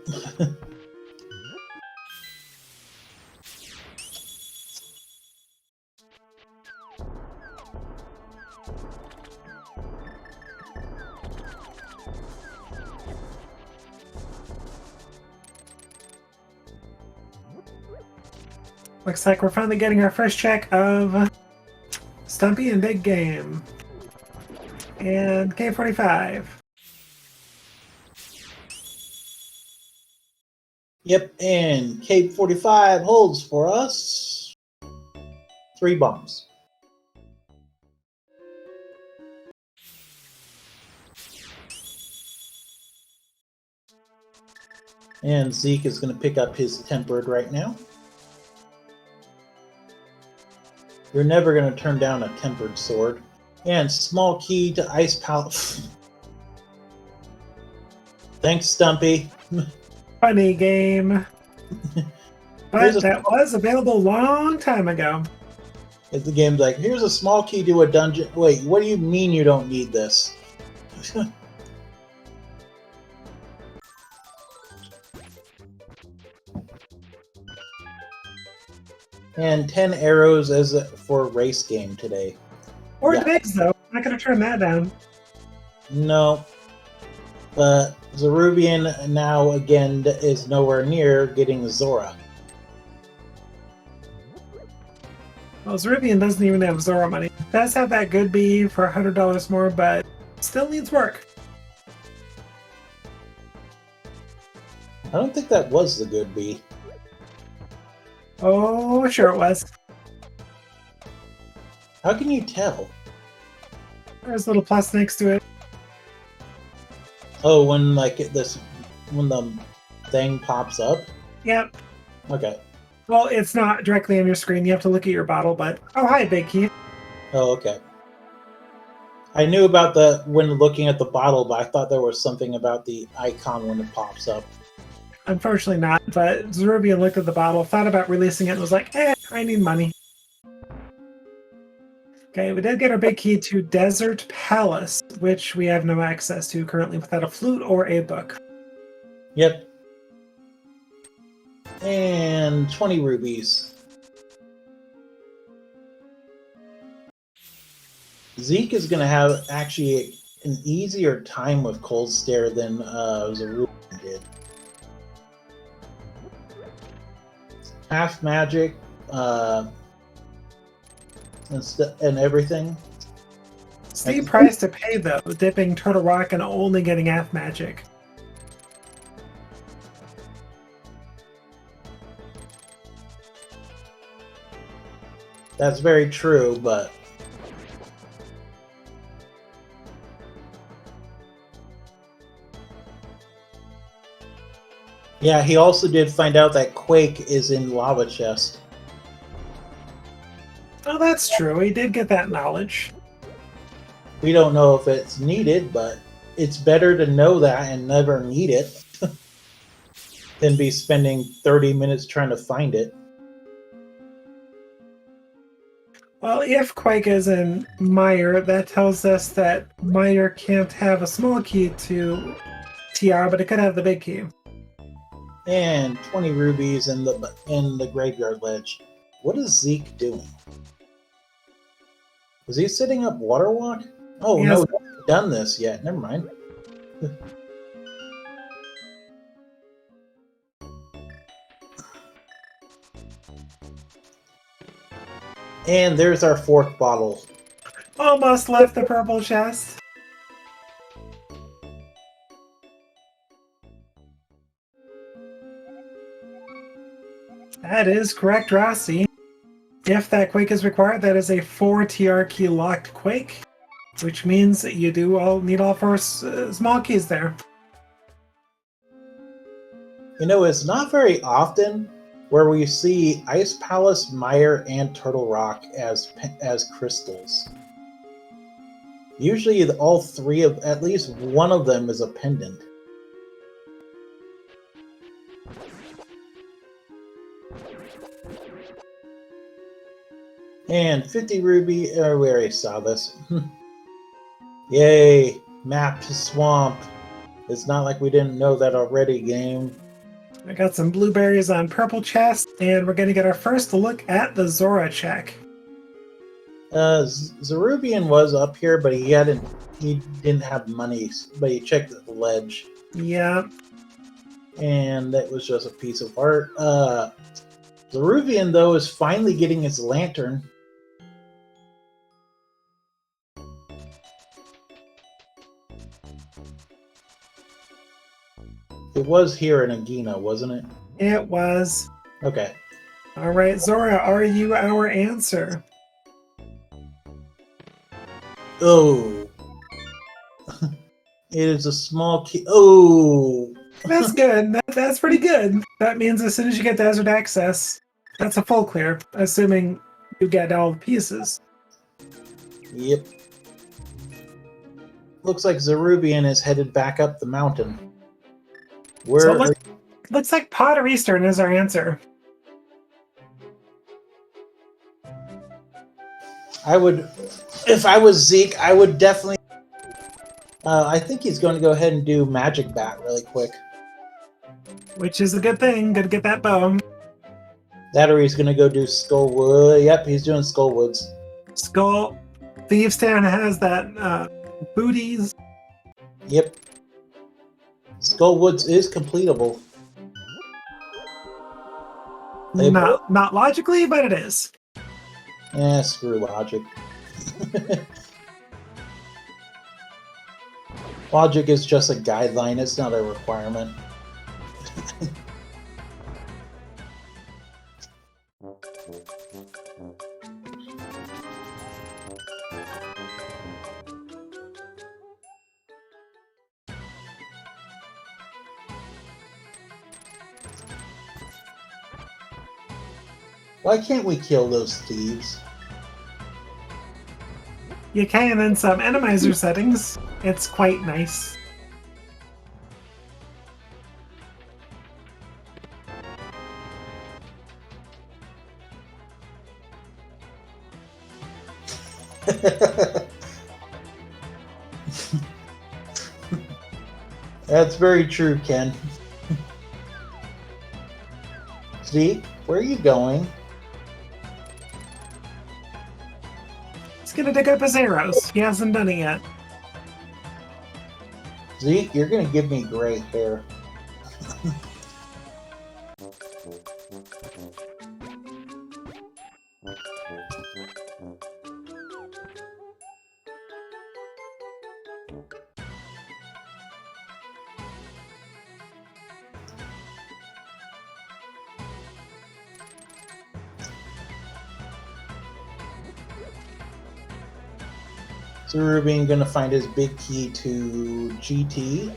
Looks like we're finally getting our first check of Stumpy and Big Game. And K45. Yep, and Cape 45 holds for us 3 bombs. And Zeke is going to pick up his tempered right now. You're never going to turn down a tempered sword. And small key to Ice Palace. Thanks, Stumpy. Funny game. But that was available a long time ago. The game's like, here's a small key to a dungeon. Wait, what do you mean you don't need this? And 10 arrows as for a race game today. Or digs, though. I'm not going to turn that down. No. But Zerubian now again is nowhere near getting Zora. Well, Zerubian doesn't even have Zora money. Does have that good bee for $100 more, but still needs work. I don't think that was the good bee. Oh, sure it was. How can you tell? There's a little plus next to it. Oh, when when the thing pops up? Yep. Okay. Well, it's not directly on your screen. You have to look at your bottle, but... Oh, hi, Big Key. Oh, okay. I knew about when looking at the bottle, but I thought there was something about the icon when it pops up. Unfortunately not, but Zerubian looked at the bottle, thought about releasing it, and was like, I need money. Okay, we did get our big key to Desert Palace, which we have no access to currently without a flute or a book. Yep. And 20 rubies. Zeke is going to have actually an easier time with Cold Stare than Zerubian did. Half magic, and everything. Steep price to pay, though, dipping Turtle Rock and only getting half magic. That's very true, but... Yeah, he also did find out that Quake is in Lava Chest. Oh, that's true. He did get that knowledge. We don't know if it's needed, but it's better to know that and never need it than be spending 30 minutes trying to find it. Well, if Quake is in Meyer, that tells us that Meyer can't have a small key to TR, but it could have the big key. And 20 rubies in the graveyard ledge. What is Zeke doing? Is he setting up Water Walk? Oh, no, he hasn't done this yet. Never mind. And there's our 4th bottle. Almost left the purple chest. That is correct, Rossi. If that Quake is required, that is a 4 TR key locked Quake, which means that you do need all 4 small keys there. You know, it's not very often where we see Ice Palace, Meyer, and Turtle Rock as crystals. Usually all three of, at least one of them is a pendant. And 50 ruby, we already saw this. Yay, map to swamp. It's not like we didn't know that already, game. I got some blueberries on purple chest, and we're going to get our first look at the Zora check. Zerubian was up here, but he didn't have money, but he checked the ledge. Yeah. And that was just a piece of art. Zerubian, though, is finally getting his lantern. It was here in Agina, wasn't it? It was. Okay. All right, Zora, are you our answer? Oh. It is a small key. Oh. That's good. That's pretty good. That means as soon as you get desert access, that's a full clear, assuming you get all the pieces. Yep. Looks like Zerubian is headed back up the mountain. Looks like Potter Eastern is our answer. I would, if I was Zeke, I would definitely. I think he's going to go ahead and do Magic Bat really quick. Which is a good thing. Good to get that bow. That or he's going to go do Skullwood. Yep, he's doing Skullwoods. Skull. Thieves Town has that booties. Yep. Skullwoods is completable. Not logically, but it is. Eh, screw logic. Logic is just a guideline, it's not a requirement. Why can't we kill those thieves? You can in some Randomizer settings. It's quite nice. That's very true, Ken. Zeke, where are you going? He's gonna dig up his arrows. He hasn't done it yet. Zeke, you're gonna give me gray hair. So Ruben gonna find his big key to GT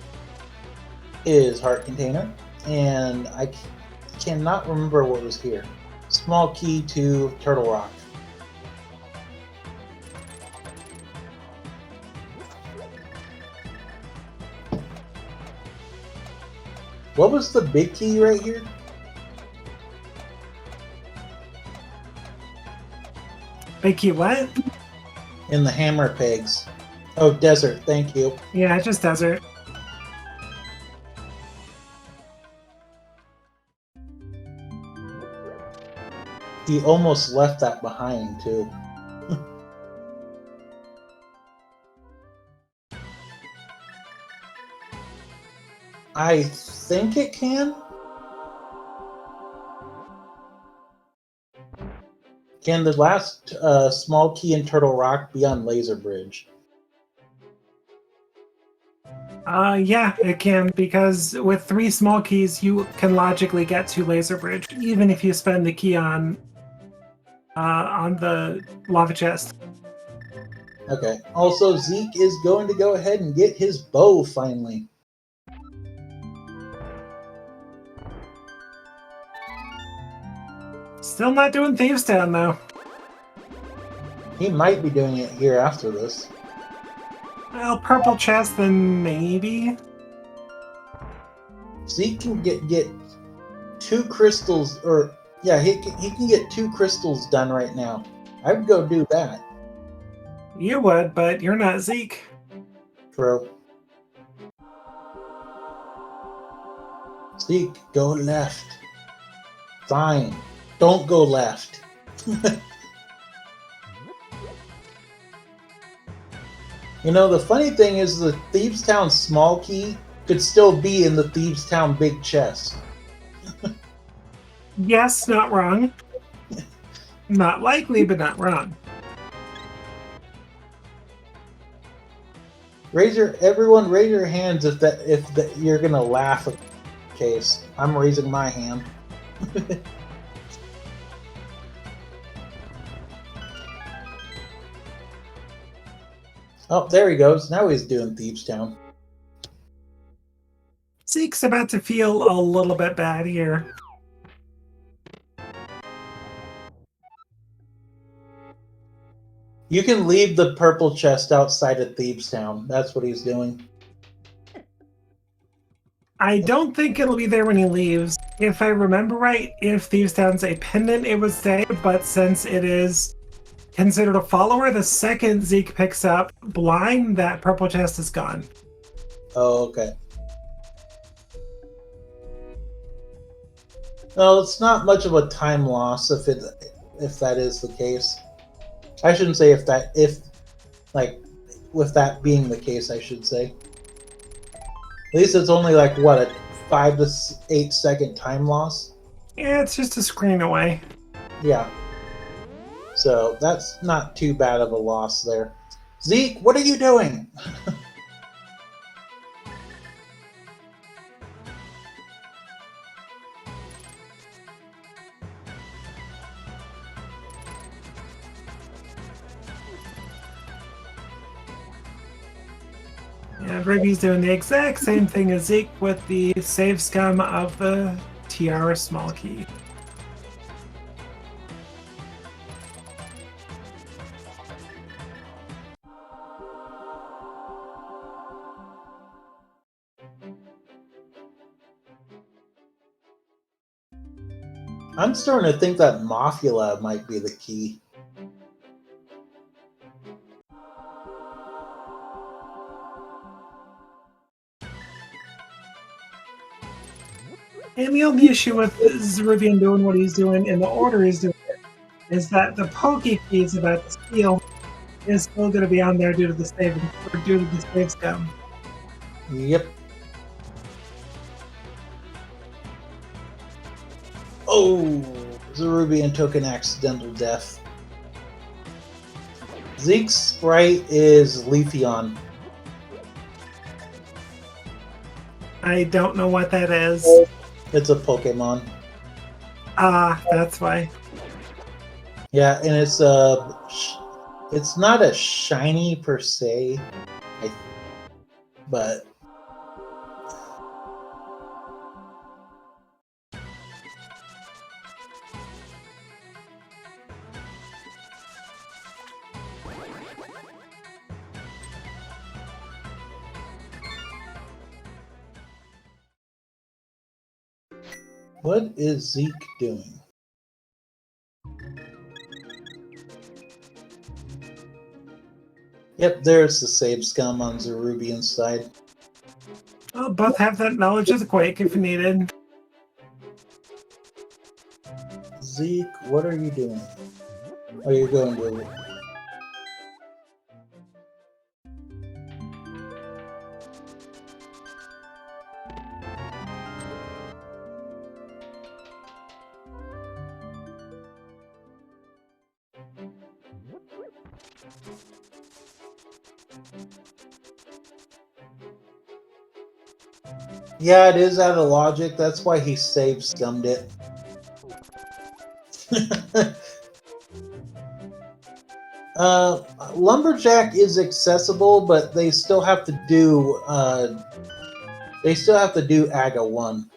is heart container, and I cannot remember what was here. Small key to Turtle Rock. What was the big key right here? Big key what? In the hammer pegs. Oh, desert, thank you. Yeah, just desert. He almost left that behind, too. I think it can. Can the last small key in Turtle Rock be on Laser Bridge? Yeah, it can, because with 3 small keys, you can logically get to Laser Bridge, even if you spend the key on the lava chest. Okay. Also, Zeke is going to go ahead and get his bow finally. Still not doing Thieves Town, though. He might be doing it here after this. Well, purple chest, then maybe. Zeke can get 2 crystals, or yeah, he can get 2 crystals done right now. I would go do that. You would, but you're not Zeke. True. Zeke, go left. Fine. Don't go left. You know, the funny thing is the Thieves Town small key could still be in the Thieves Town big chest. Yes, not wrong. Not likely, but not wrong. Everyone raise your hands if you're gonna laugh at the case. I'm raising my hand. Oh, there he goes. Now he's doing Thieves Town. Zeke's about to feel a little bit bad here. You can leave the purple chest outside of Thieves Town. That's what he's doing. I don't think it'll be there when he leaves. If I remember right, if Thieves Town's a pendant, it would stay, but since it is considered a follower, the second Zeke picks up blind, that purple chest is gone. Oh, okay. No, it's not much of a time loss if that is the case. I shouldn't say with that being the case, I should say. At least it's only like what, a 5 to 8 second time loss. Yeah, it's just a screen away. Yeah. So that's not too bad of a loss there. Zeke, what are you doing? Yeah, Ruby's doing the exact same thing as Zeke with the save scum of the Tiara small key. I'm starting to think that Mothula might be the key. And the only issue with Zeruvian doing what he's doing in the order he's doing it is that the pokey keys about the steal is still going to be on there due to the save scum. Yep. Oh, Zeruvian took an accidental death. Zeke's sprite is Leafeon. I don't know what that is. It's a Pokemon. Ah, that's why. Yeah, and it's not a shiny per se, but what is Zeke doing? Yep, there's the save scum on Zeruvian's side. Well, both have that knowledge of the Quake if needed. Zeke, what are you doing? Are you going to... Yeah, it is out of logic. That's why he save scummed it. Lumberjack is accessible, but they still have to do AGA 1.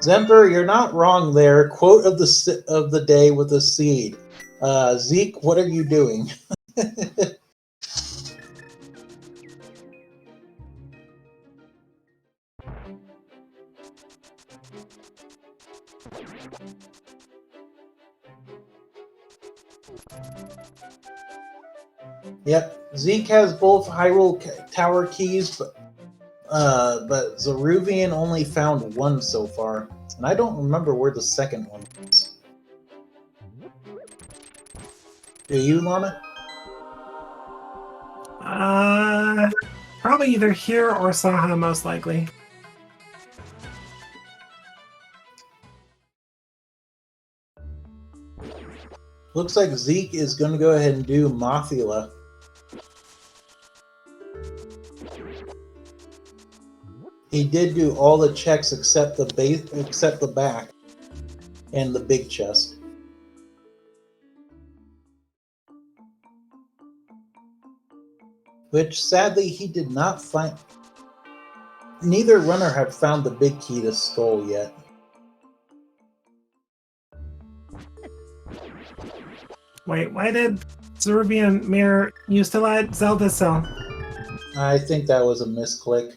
Zemper, you're not wrong there. Quote of the day with a seed. Zeke, what are you doing? Yep, Zeke has both Hyrule Tower keys, but Zeruvian only found one so far, and I don't remember where the second one is. Do you, Lana? Probably either here or Saha, most likely. Looks like Zeke is going to go ahead and do Mothula. He did do all the checks except the base, except the back and the big chest. Which sadly he did not find. Neither runner have found the big key to Skull yet. Wait, why did Zeruvian Mirror used to let Zelda sell? I think that was a misclick.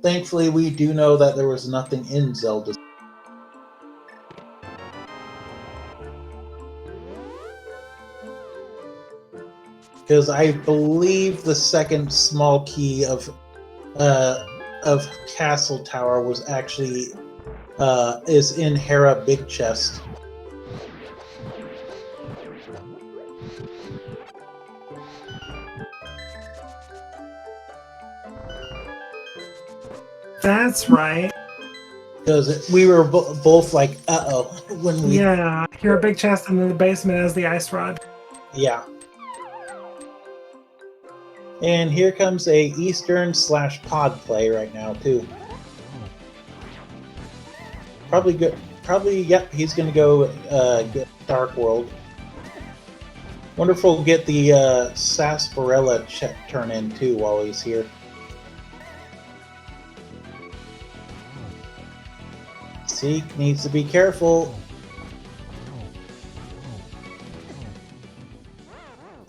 Thankfully, we do know that there was nothing in Zelda. Because I believe the second small key of Castle Tower was actually is in Hera Big Chest. That's right. Because we were both like, uh-oh, when we... Yeah, here a big chest and then the basement has the ice rod. Yeah. And here comes a Eastern / pod play right now, too. Probably good. Probably, yep, he's going to go get Dark World. Wonder if we'll get the Sarsaparilla turn in, too, while he's here. Zeke needs to be careful.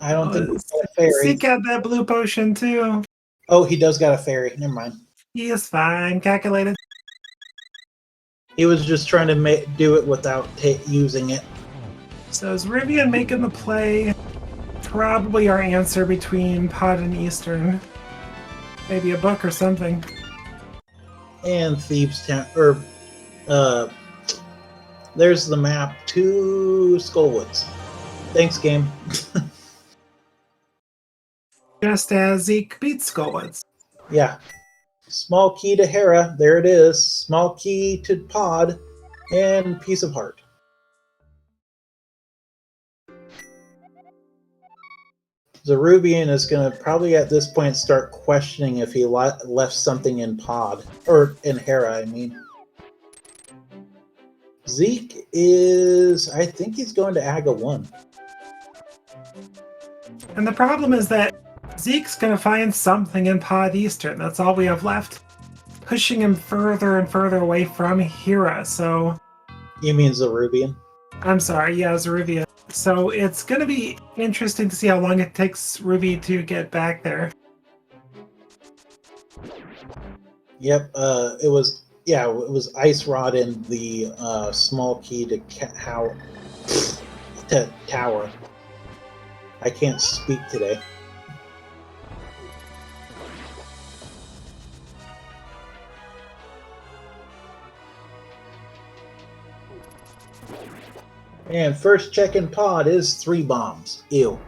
I don't think he's got a fairy. Zeke got that blue potion too. Oh, he does got a fairy. Never mind. He is fine. Calculated. He was just trying to do it without using it. So is Rivian making the play? Probably our answer between Pod and Eastern. Maybe a book or something. And Thieves' Town, or there's the map to Skullwoods. Thanks, game. Just as Zeke beats Skullwoods. Yeah. Small key to Hera. There it is. Small key to Pod. And Piece of Heart. Zeruvian is going to probably at this point start questioning if he left something in Pod. Or in Hera, I mean. Zeke is... I think he's going to Aga 1. And the problem is that Zeke's going to find something in Pod Eastern. That's all we have left. Pushing him further and further away from Hera, so... You mean Zeruvian? I'm sorry, yeah, Zeruvia. So it's going to be interesting to see how long it takes Ruby to get back there. Yep, it was Ice Rod and the small key to Tower. I can't speak today. And first check in Pod is 3 bombs. Ew.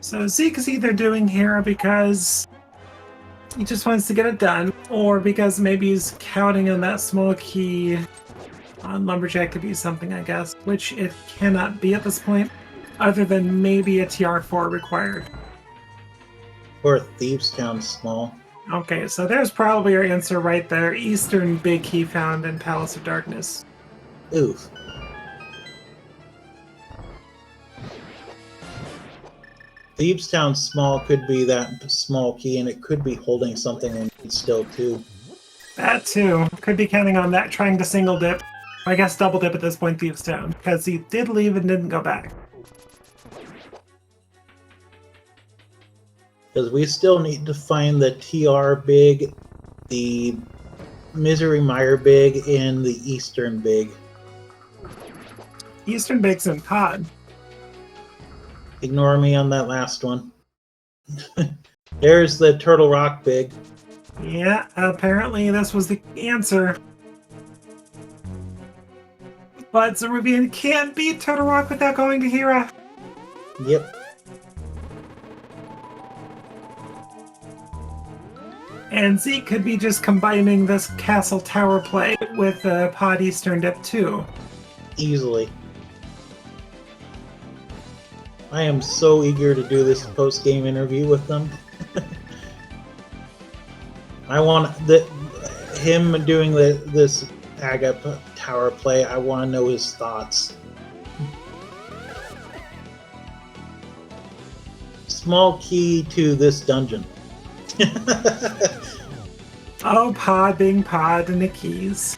So Zeke is either doing Hera because he just wants to get it done, or because maybe he's counting on that small key Lumberjack could be something, I guess, which it cannot be at this point, other than maybe a TR4 required. Or Thieves Town Small. Okay, so there's probably your answer right there. Eastern big key found in Palace of Darkness. Oof. Thieves Town Small could be that small key, and it could be holding something in it still, too. That too. Could be counting on that, trying to single dip. I guess double dip at this point, Thieves Town, because he did leave and didn't go back. Because we still need to find the TR big, the Misery Mire big, and the Eastern big. Eastern big's in pod. Ignore me on that last one. There's the Turtle Rock big. Yeah, apparently this was the answer. But Zeruvian can't beat Turtle Rock without going to Hera. Yep. And Zeke could be just combining this Castle Tower play with the Pod Eastern Dip too. Easily. I am so eager to do this post-game interview with them. I want him doing this Aga Tower play. I want to know his thoughts. Small key to this dungeon. Oh, pod being pod and the keys.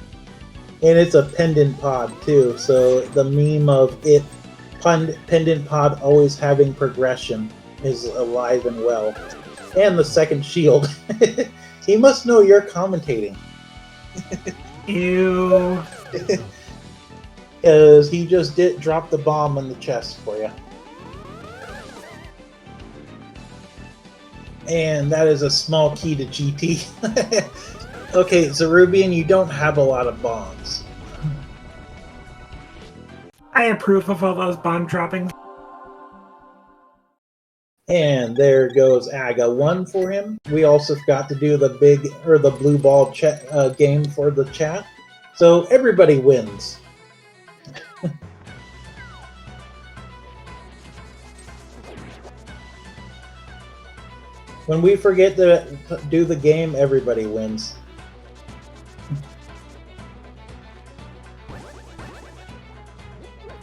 And it's a pendant pod too, so the meme of it pendant pod always having progression is alive and well. And the second shield. He must know you're commentating. Ew. Because he just did drop the bomb in the chest for you. And that is a small key to GT. Okay, Zerubian, you don't have a lot of bombs. I approve of all those bomb dropping. And there goes Aga 1 for him. We also forgot to do the blue ball game for the chat. So everybody wins. When we forget to do the game, everybody wins.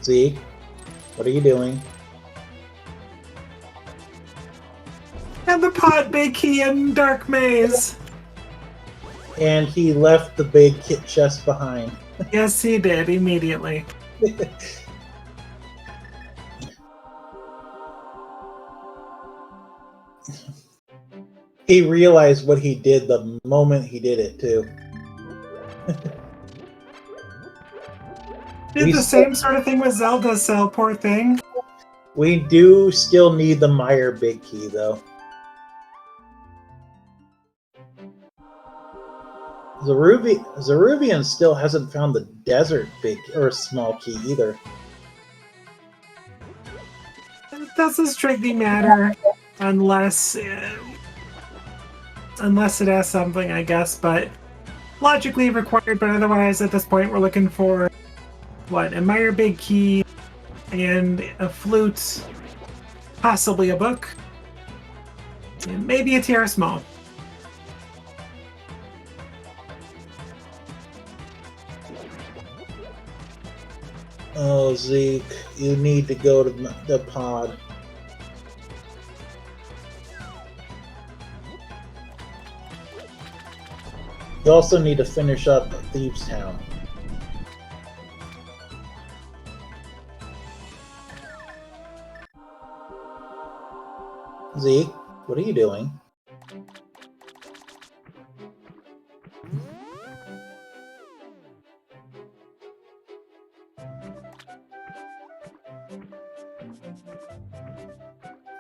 Zeke, what are you doing? And the pod big key in Dark Maze. And he left the big kit chest behind. Yes, he did, immediately. He realized what he did the moment he did it, too. Did the same sort of thing with Zelda Cell, poor thing. We do still need the Mire big key, though. Zeruvian still hasn't found the desert big or small key either. It doesn't strictly matter unless it has something, I guess, but logically required, but otherwise at this point we're looking for what? A Mire big key and a flute, possibly a book, and maybe a TR small. Oh, Zeke, you need to go to the pod. You also need to finish up Thieves Town. Zeke, what are you doing?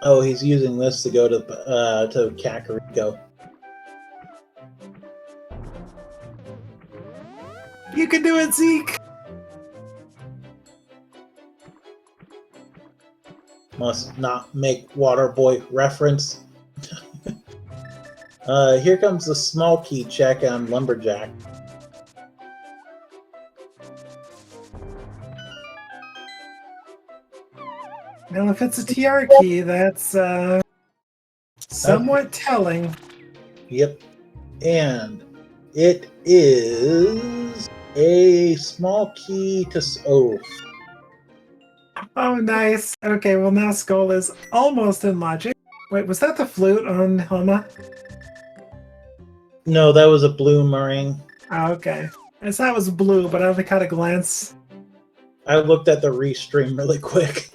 Oh, he's using this to go to Kakariko. You can do it, Zeke! Must not make Waterboy reference. Here comes the small key check on Lumberjack. Now, if it's a TR key, that's somewhat telling. Yep. And it is a small key to... Oh. Oh, nice. Okay, well now Skull is almost in logic. Wait, was that the flute on Homa? No, that was a blue meringue. Oh, okay. I saw it was blue, but I only caught a glance. I looked at the restream really quick.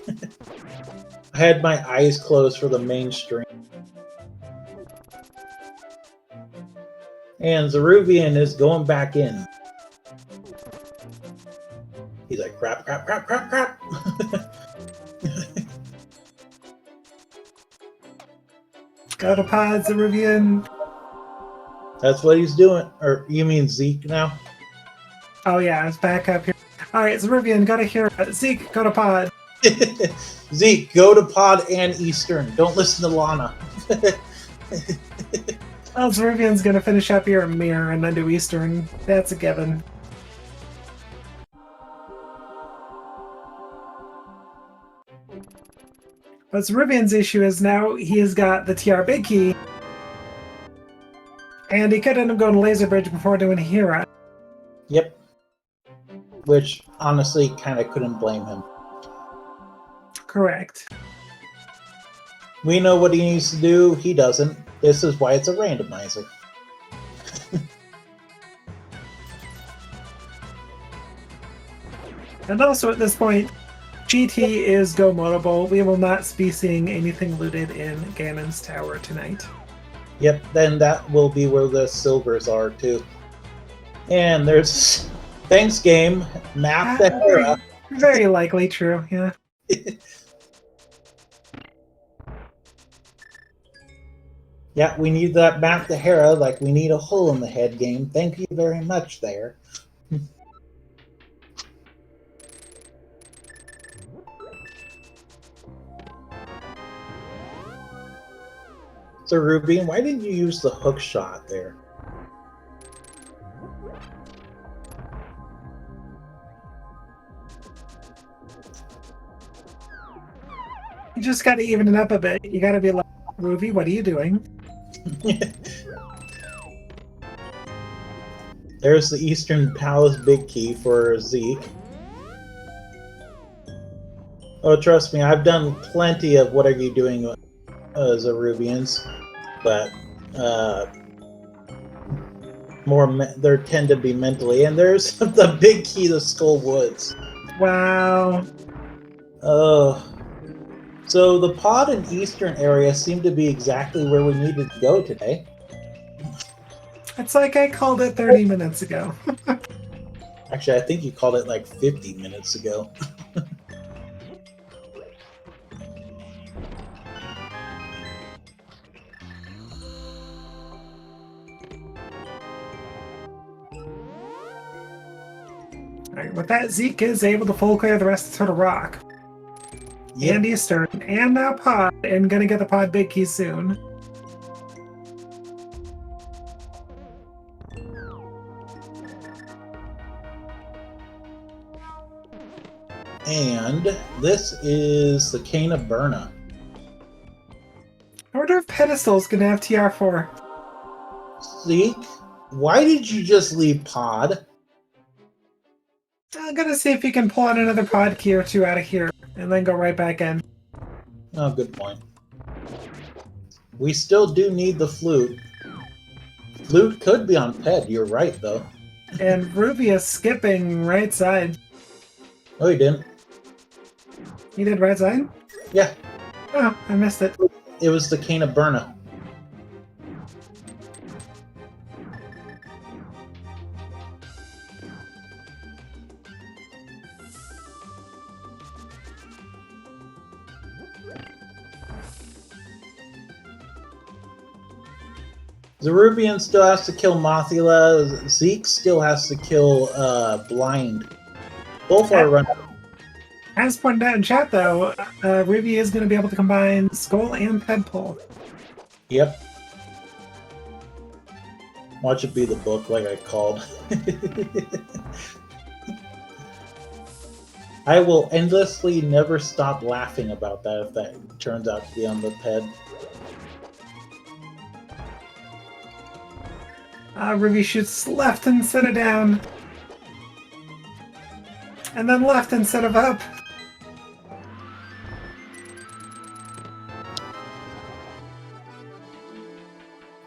I had my eyes closed for the main stream. And Zeruvian is going back in. He's like, crap, crap, crap, crap, crap. Go to pod, Zeruvian. That's what he's doing. Or you mean Zeke now? Oh yeah, it's back up here. Alright, Zeruvian, go to here. Zeke, go to pod. Zeke, go to pod and Eastern. Don't listen to Lana. Well, Zeruvian's gonna finish up here in Mirror and then do Eastern. That's a given. But Zeruvian's issue is now he has got the TR big key. And he could end up going to Laser Bridge before doing Hera. Yep. Which, honestly, kind of couldn't blame him. Correct. We know what he needs to do. He doesn't. This is why it's a randomizer. And also at this point, GT is go motable. We will not be seeing anything looted in Ganon's Tower tonight. Yep, then that will be where the silvers are, too. And there's... Thanks, game. Map the Hera. Very likely true, yeah. Yeah, we need that map the Hera like we need a hole in the head game. Thank you very much there. So, Ruby, why didn't you use the hook shot there? You just gotta even it up a bit. You gotta be like, Ruby, what are you doing? There's the Eastern Palace big key for Zeke. Oh, trust me, I've done plenty of what are you doing Zeruvians, but there tend to be mentally. And there's the big key to Skull Woods. Wow. So the pod and eastern area seem to be exactly where we needed to go today. It's like I called it 30 minutes ago. Actually, I think you called it like 50 minutes ago. Alright, with that, Zeke is able to full clear the rest of Turtle Rock. Yep. And Eastern, and now pod, and gonna get the pod big key soon. And this is the Cane of Burna. I wonder if Pedestal's gonna have TR4. Zeke, why did you just leave pod? I'm gonna see if he can pull out another pod key or two out of here, and then go right back in. Oh, good point. We still do need the flute. Flute could be on Ped, you're right, though. And Ruby is skipping right side. Oh, he didn't. He did right side? Yeah. Oh, I missed it. It was the Cane of Burna. Zeruvian still has to kill Mothula. Zeke still has to kill Blind. Both are running. As pointed out in chat, though, Ruby is going to be able to combine Skull and Pedpole. Yep. Watch it be the book like I called. I will endlessly never stop laughing about that if that turns out to be on the ped. Ruby shoots left instead of down. And then left instead of up.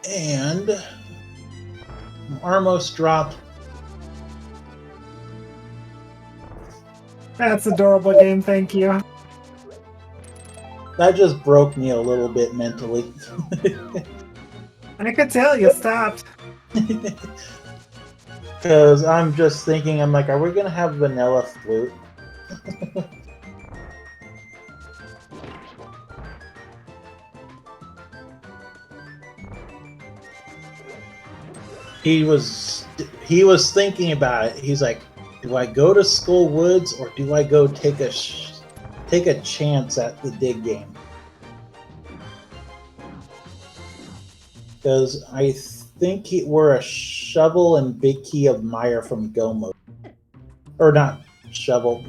And Armos dropped. That's adorable game, thank you. That just broke me a little bit mentally. I could tell you stopped. Because I'm just thinking, I'm like, are we going to have vanilla flute? He was thinking about it. He's like, do I go to Skull Woods or do I go take a chance at the dig game? Because I think we're a shovel and big key of Meyer from Go mode, or not shovel,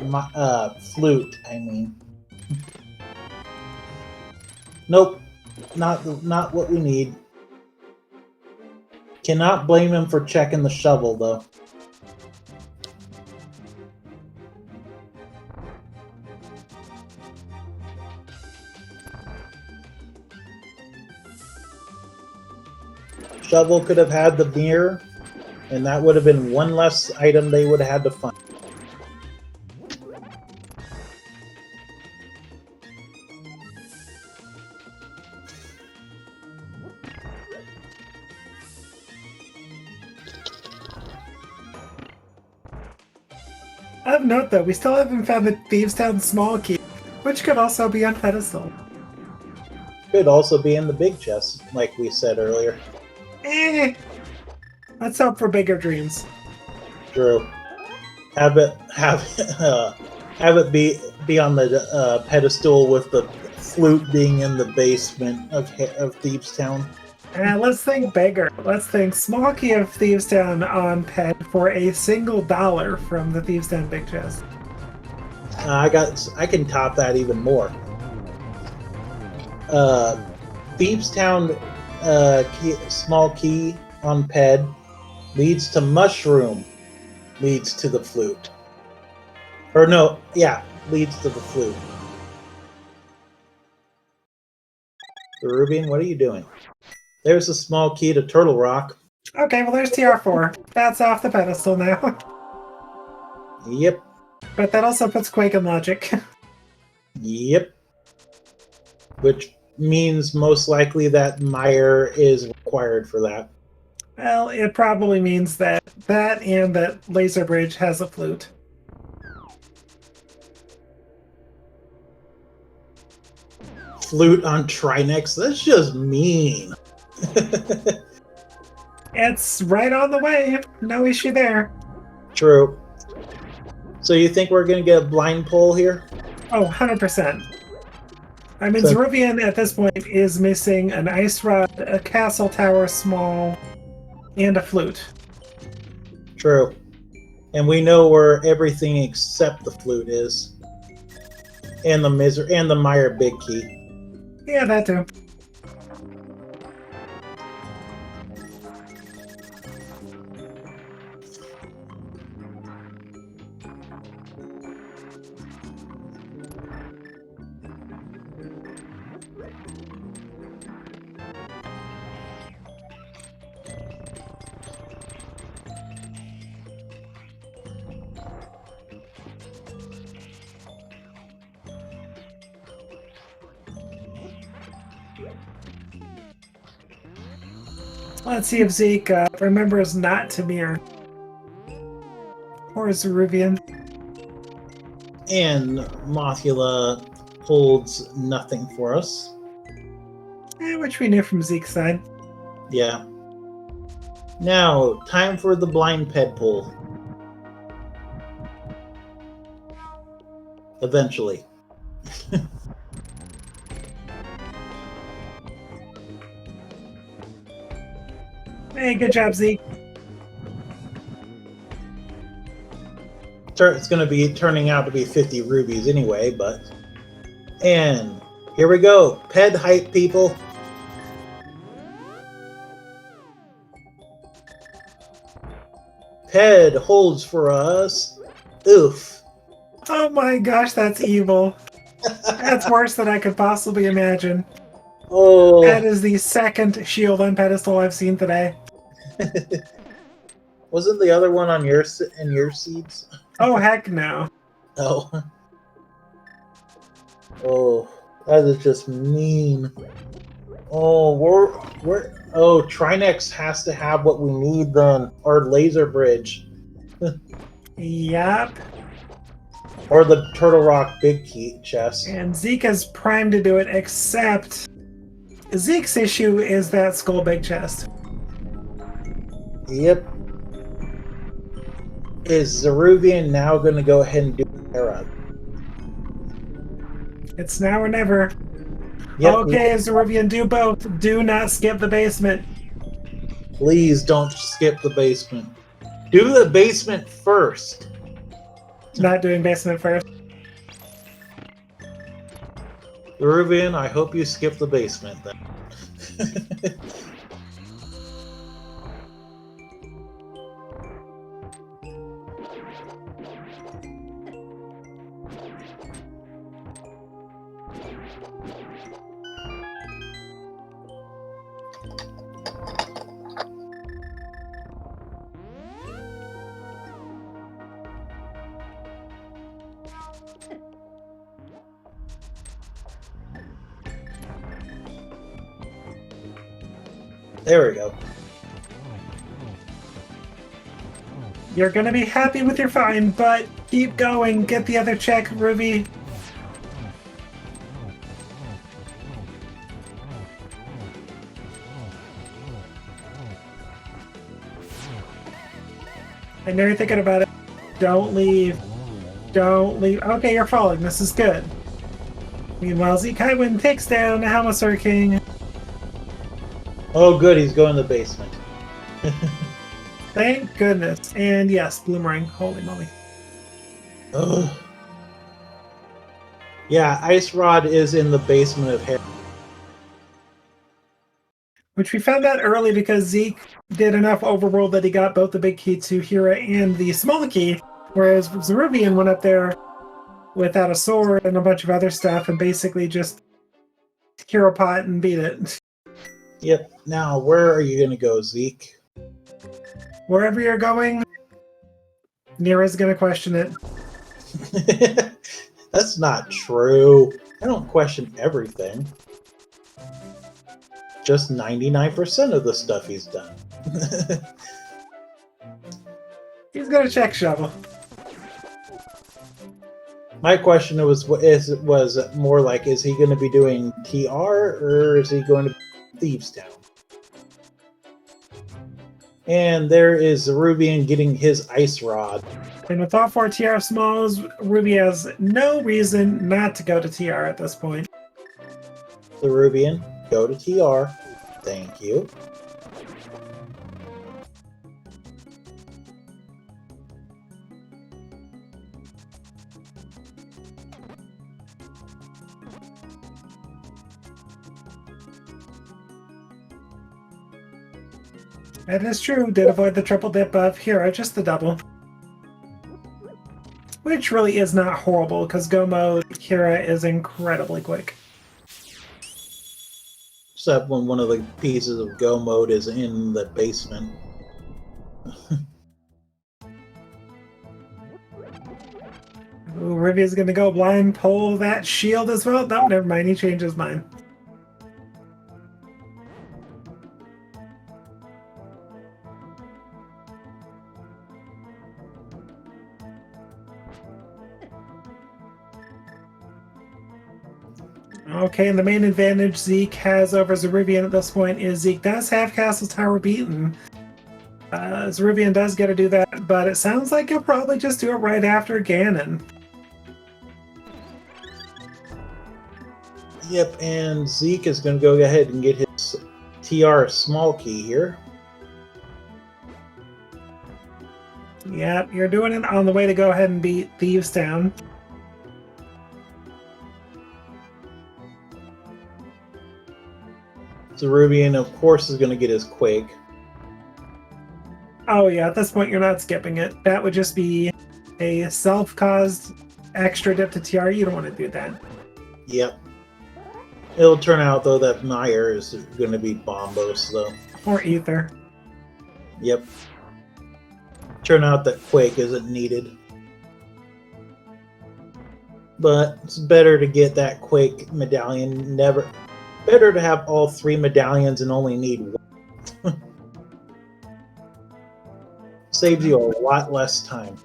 flute. I mean, nope, not what we need. Cannot blame him for checking the shovel though. Shovel could have had the mirror, and that would have been one less item they would have had to find. Of note, though, we still haven't found the Thieves Town small key, which could also be on pedestal. Could also be in the big chest, like we said earlier. Let's hope for bigger dreams. True. Have it be on the pedestal with the flute being in the basement of Thieves Town. Let's think bigger. Let's think small key of Thieves Town on ped for a $1 from the Thieves Town big chest. I can top that even more. Thieves Town small key on ped leads to mushroom, leads to the flute. Or no, yeah, leads to the flute. Rubian, what are you doing? There's a small key to Turtle Rock. Okay, well there's TR4. That's off the pedestal now. Yep. But that also puts Quake in Logic. Yep. Which means most likely that Meyer is required for that. Well, it probably means that and that Laser Bridge has a flute. Flute on Trinex? That's just mean. It's right on the way. No issue there. True. So you think we're going to get a blind pull here? Oh, 100%. I mean, So, Zeruvian at this point is missing an Ice Rod, a Castle Tower small, and a flute. true. And we know where everything except the flute is. And the Meyer big key. Yeah, that too. Let's see if Zeke remembers not to mirror. Or Zeruvian. And Mothula holds nothing for us. Which we knew from Zeke's side. Yeah. Now, time for the blind ped pull. Eventually. Hey, good job, Zeke. it's going to be turning out to be 50 rubies anyway, but... And here we go. Ped hype, people. Ped holds for us. Oof. Oh my gosh, that's evil. That's worse than I could possibly imagine. Oh. That is the second shield on pedestal I've seen today. Wasn't the other one on your seeds? Oh, heck no. Oh. Oh, that is just mean. Oh, oh, Trinex has to have what we need then. Our laser bridge. Yep. Or the Turtle Rock big key chest. And Zeke is primed to do it, except Zeke's issue is that skull big chest. Yep. Is Zeruvian now going to go ahead and do Hera? It's now or never. Yep. Okay, Zeruvian, do both. Do not skip the basement. Please don't skip the basement. Do the basement first. Not doing basement first. Zeruvian, I hope you skip the basement then. There we go. You're gonna be happy with your find, but keep going. Get the other check, Ruby. I know you're thinking about it. Don't leave. Don't leave. Okay, you're falling. This is good. Meanwhile, Zekaiwin takes down the Helmasaur King. Oh, good. He's going to the basement. Thank goodness. And yes, Bloomerang. Holy moly. Ugh. Yeah, Ice Rod is in the basement of Hera. Which we found out early because Zeke did enough overworld that he got both the big key to Hera and the small key, whereas Zeruvian went up there without a sword and a bunch of other stuff and basically just hero pot and beat it. Yep. Now, where are you going to go, Zeke? Wherever you're going, Nira's going to question it. That's not true. I don't question everything. Just 99% of the stuff he's done. He's going to check Shovel. My question was more like, is he going to be doing TR or is he going to Thieves Town? And there is Zeruvian getting his Ice Rod. And with all 4 TR smalls, Ruby has no reason not to go to TR at this point. Zeruvian, go to TR. Thank you. That is true. Did avoid the triple dip of Hero, just the double. Which really is not horrible, because Go mode Hera is incredibly quick. Except when one of the pieces of Go mode is in the basement. Ooh, Rivia's gonna go blind pull that shield as well. No, never mind, he changed his mind. Okay, and the main advantage Zeke has over Zeruvian at this point is Zeke does have Castle Tower beaten. Zeruvian does get to do that, but it sounds like he'll probably just do it right after Ganon. Yep, and Zeke is going to go ahead and get his TR small key here. Yep, you're doing it on the way to go ahead and beat Thieves Town. Ceruvian, of course, is going to get his Quake. Oh yeah, at this point you're not skipping it. That would just be a self-caused extra dip to TR. You don't want to do that. Yep. It'll turn out, though, that Meyer is going to be Bombos, though. Or Ether. Yep. Turn out that Quake isn't needed. But it's better to get that Quake medallion. Better to have all 3 medallions and only need 1. Saves you a lot less time.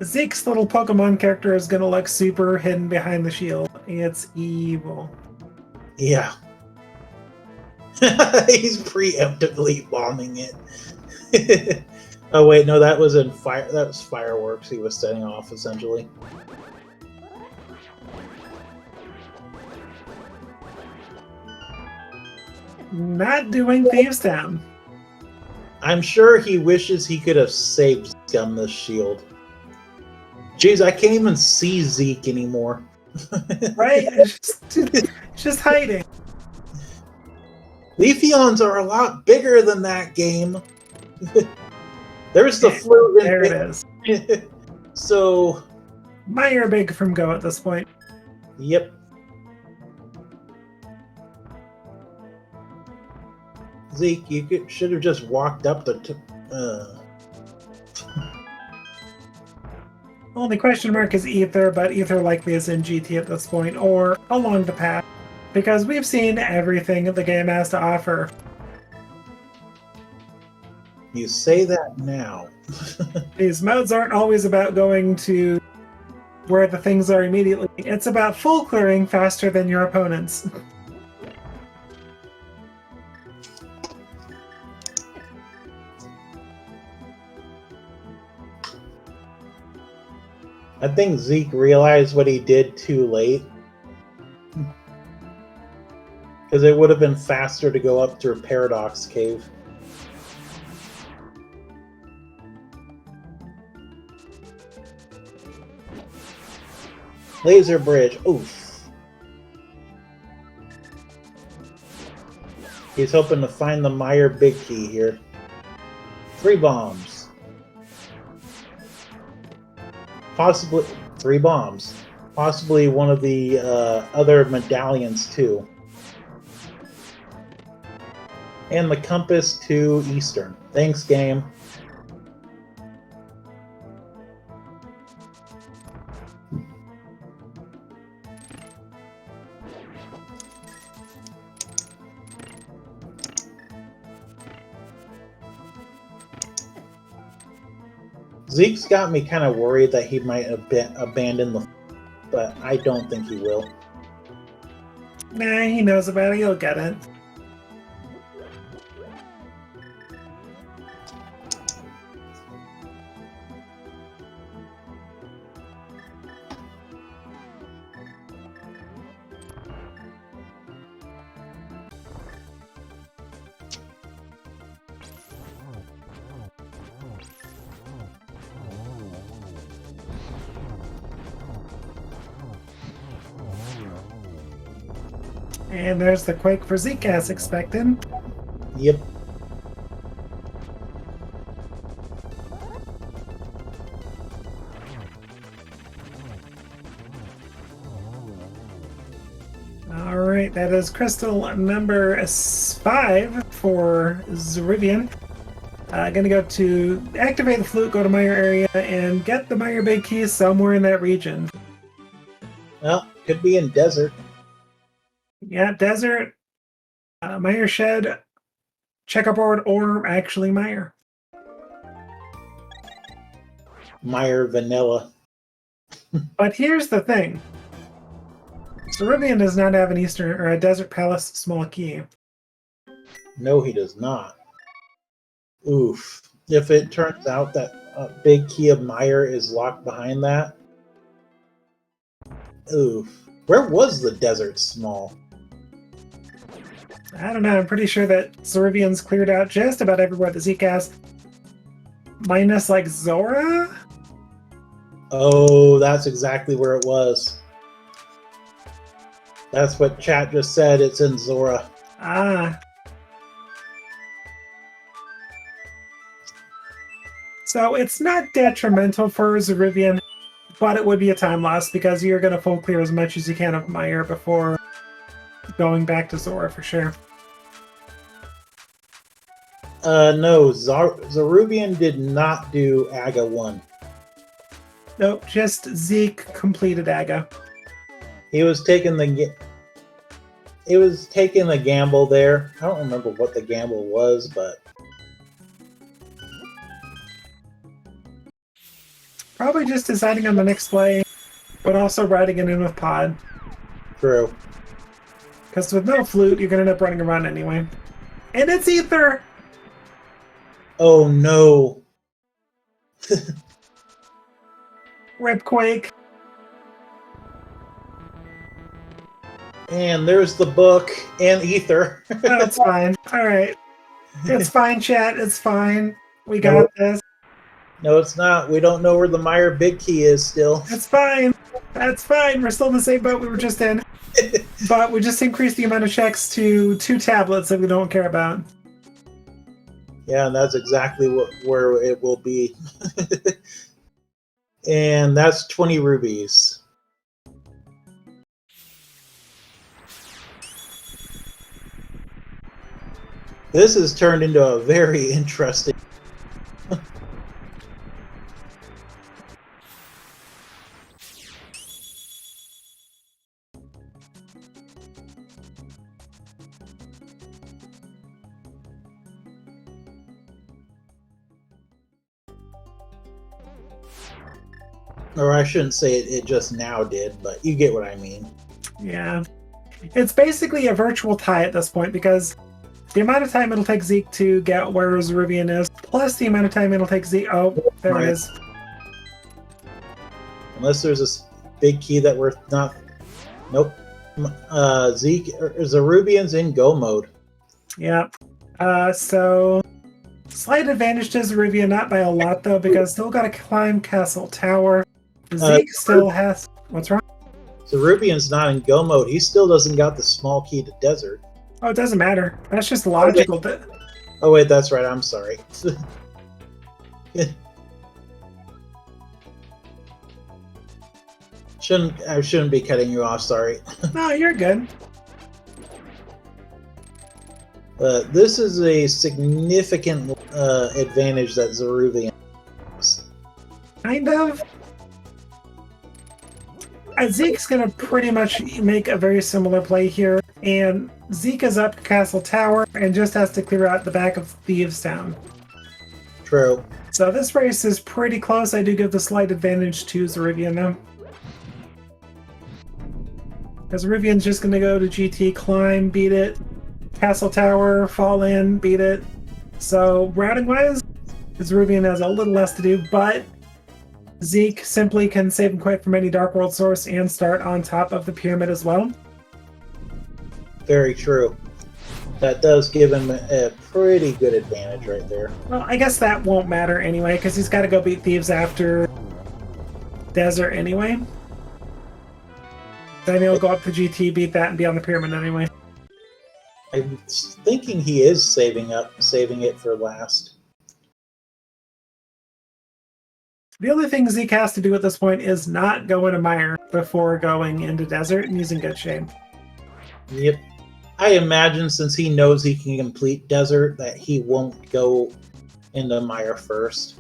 Zeke's little Pokemon character is going to look super hidden behind the shield. It's evil. Yeah. He's preemptively bombing it. Oh wait, no, that was that was fireworks he was setting off, essentially. Not doing Thieves Town. I'm sure he wishes he could have saved Scum the shield. Jeez, I can't even see Zeke anymore. Right? It's just hiding. Leafeons are a lot bigger than that game. There's the flute. There it is. So... Meyer big from go at this point. Yep. Zeke, you should have just walked up the... Only question mark is Ether, but Ether likely is in GT at this point, or along the path, because we've seen everything the game has to offer. You say that now. These modes aren't always about going to where the things are immediately. It's about full clearing faster than your opponents. I think Zeke realized what he did too late. Because it would have been faster to go up through Paradox Cave. Laser Bridge. Oof. He's hoping to find the Meyer Big Key here. 3 bombs. Possibly 3 bombs. Possibly one of the other medallions too. And the compass to Eastern. Thanks, game. Zeke's got me kind of worried that he might abandon the... But I don't think he will. Nah, he knows about it. He'll get it. And there's the Quake for Zeke as expected. Yep. Alright, that is crystal number 5 for Ceruvian. Gonna go to activate the flute, go to Meyer area, and get the Meyer Big Key somewhere in that region. Well, could be in desert. Yeah, desert, Meyer Shed, checkerboard, or actually Meyer. Meyer Vanilla. But here's the thing. Ceruvian does not have an Eastern or a Desert Palace small key. No, he does not. Oof. If it turns out that big key of Meyer is locked behind that. Oof. Where was the desert small? I don't know. I'm pretty sure that Ceruvian's cleared out just about everywhere the Zeke has. minus like Zora? Oh, that's exactly where it was. That's what chat just said. It's in Zora. Ah. So it's not detrimental for Zerivian, but it would be a time loss because you're going to full clear as much as you can of Meyer before going back to Zora for sure. No, Zerubian did not do AGA 1. Nope, just Zeke completed AGA. He was taking the gamble there. I don't remember what the gamble was, but Probably just deciding on the next play, but also riding it in with Pod. true. Because with no flute, you're going to end up running around anyway. And it's Ether! Oh no. Ripquake. And there's the book and Ether. No, it's fine. Alright. It's fine, chat. It's fine. We got this. No, it's not. We don't know where the Meyer Big Key is still. It's fine. That's fine. We're still in the same boat we were just in. But we just increased the amount of checks to 2 tablets that we don't care about. Yeah, and that's exactly where it will be. And that's 20 rubies. This has turned into a very interesting. Or I shouldn't say it just now did, but you get what I mean. Yeah. It's basically a virtual tie at this point because the amount of time it'll take Zeke to get where Zeruvian is, plus the amount of time it'll take Zeke... Oh, there it is. Unless there's a big key that we're not... Nope. Zeke... Zeruvian's in go mode. Yeah. So... Slight advantage to Zeruvian, not by a lot though, because still gotta climb Castle Tower. Zeke still has... What's wrong? Zeruvian's not in go mode. He still doesn't got the small key to desert. Oh, it doesn't matter. That's just logical. Oh wait, that's right. I'm sorry. I shouldn't be cutting you off. Sorry. No, you're good. This is a significant advantage that Zeruvian has. Kind of. Zeke's going to pretty much make a very similar play here, and Zeke is up Castle Tower and just has to clear out the back of Thieves Town. True. So this race is pretty close. I do give the slight advantage to Zeruvian though. Because Zeruvian's just going to go to GT, climb, beat it, Castle Tower, fall in, beat it. So routing-wise, Zeruvian has a little less to do, but Zeke simply can save and quit from any Dark World source and start on top of the pyramid as well. Very true. That does give him a pretty good advantage right there. Well, I guess that won't matter anyway, because he's got to go beat Thieves after Desert anyway. Then he'll go up to GT, beat that, and be on the pyramid anyway. I'm thinking he is saving it for last. The only thing Zeke has to do at this point is not go into Mire before going into Desert, and he's in good shape. Yep. I imagine since he knows he can complete Desert that he won't go into Mire first.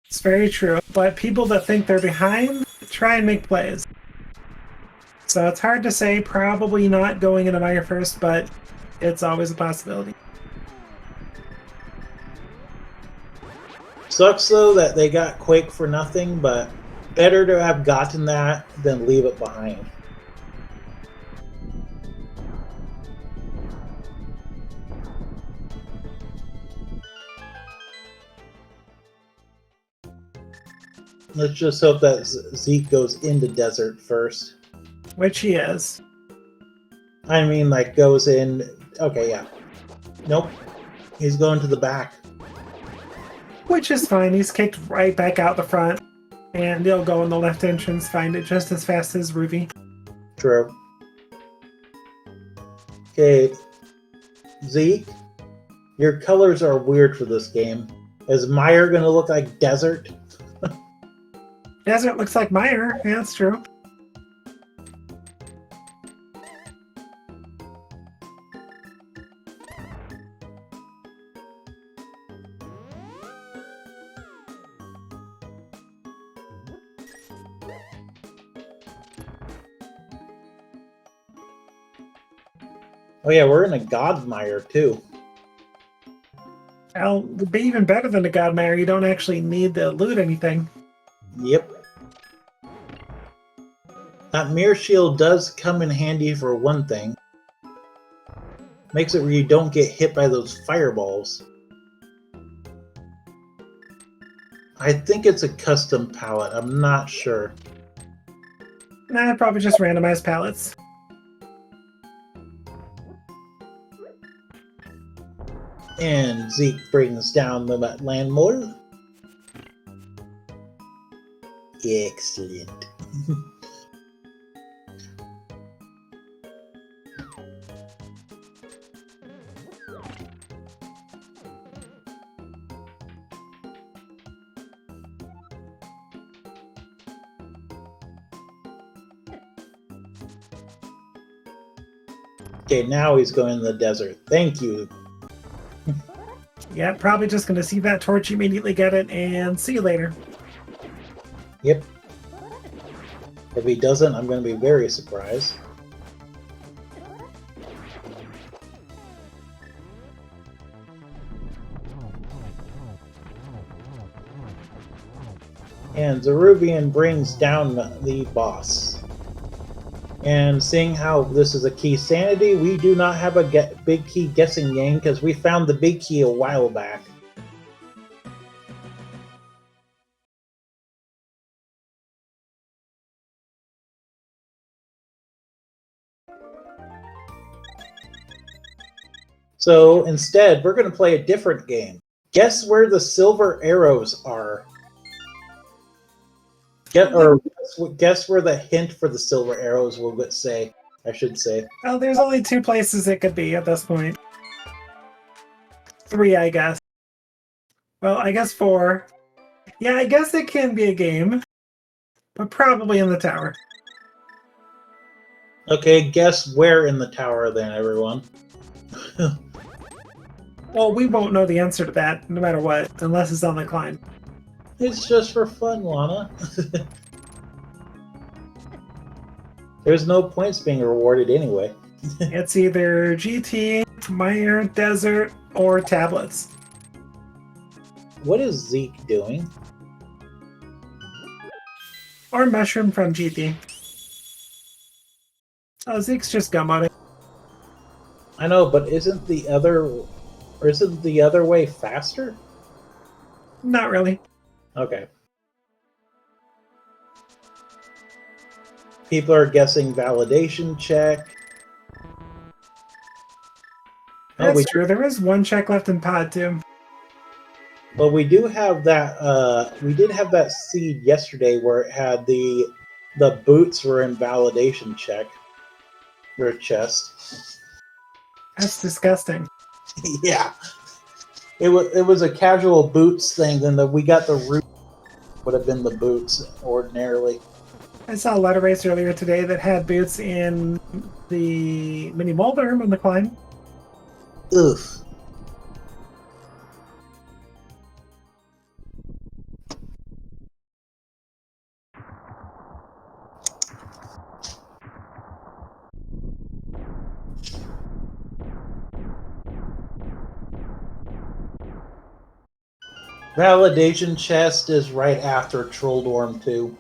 It's very true, but people that think they're behind try and make plays. So it's hard to say, probably not going into Mire first, but it's always a possibility. Sucks though that they got Quake for nothing, but better to have gotten that than leave it behind. Let's just hope that Zeke goes into Desert first. Which he is. I mean, like, goes in... Okay, yeah. Nope. He's going to the back. which is fine. He's kicked right back out the front, and he'll go in the left entrance, find it just as fast as Ruby. True. Okay, Zeke, your colors are weird for this game. Is Meyer going to look like desert? Desert looks like Meyer. Yeah, that's true. Oh yeah, we're in a Godmire too. Well, it'd be even better than a Godmire. You don't actually need to loot anything. Yep. That mirror shield does come in handy for one thing. Makes it where you don't get hit by those fireballs. I think it's a custom palette. I'm not sure. Nah, probably just randomized pallets. And Zeke brings down the landlord. Excellent. Okay, now he's going in the desert. Thank you. Yeah, probably just going to see that torch, immediately get it, and see you later. Yep. If he doesn't, I'm going to be very surprised. And Zeruvian brings down the boss. And seeing how this is a Keysanity, we do not have a big key guessing game because we found the big key a while back. So instead, we're going to play a different game. Guess where the silver arrows are. Guess where the hint for the silver arrows will say, I should say. Well, there's only 2 places it could be at this point. 3, I guess. Well, I guess 4. Yeah, I guess it can be a game, but probably in the tower. Okay, guess where in the tower then, everyone. Well, we won't know the answer to that, no matter what, unless it's on the climb. It's just for fun, Lana. There's no points being rewarded anyway. It's either GT, Meyer, Desert, or Tablets. What is Zeke doing? Or Mushroom from GT. Oh, Zeke's just gummoting. I know, but isn't the other way faster? Not really. Okay. People are guessing validation check. That's true. There is 1 check left in pod 2. Well, we do have that. We did have that seed yesterday where it had the boots were in validation check. Their chest. That's disgusting. Yeah. It was a casual boots thing. Then we got the root would have been the boots ordinarily. I saw a letter race earlier today that had boots in the mini molder on the climb. Ugh. Validation chest is right after Troll Dorm 2.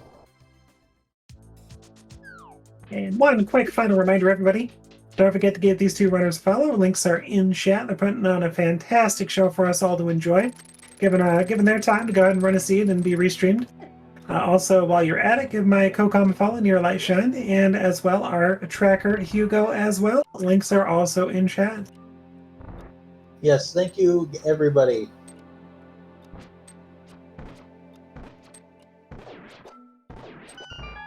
And 1 quick final reminder, everybody. Don't forget to give these 2 runners a follow. Links are in chat. They're putting on a fantastic show for us all to enjoy. Given their time to go ahead and run a seed and be restreamed. Also, while you're at it, give my co-com a follow near Light Shine, and as well our tracker Hugo as well. Links are also in chat. Yes, thank you, everybody.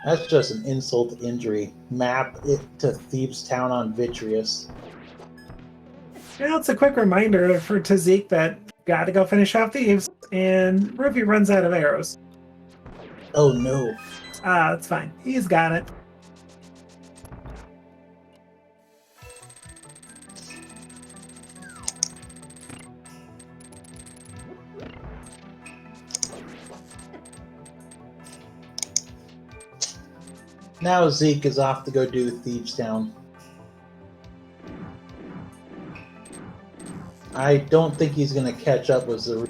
That's just an insult to injury. Map it to Thieves Town on Vitreous. Now it's a quick reminder to Zeke that gotta go finish off Thieves, and Ruby runs out of arrows. Oh no. That's fine. He's got it. Now Zeke is off to go do Thieves Town. I don't think he's going to catch up with the.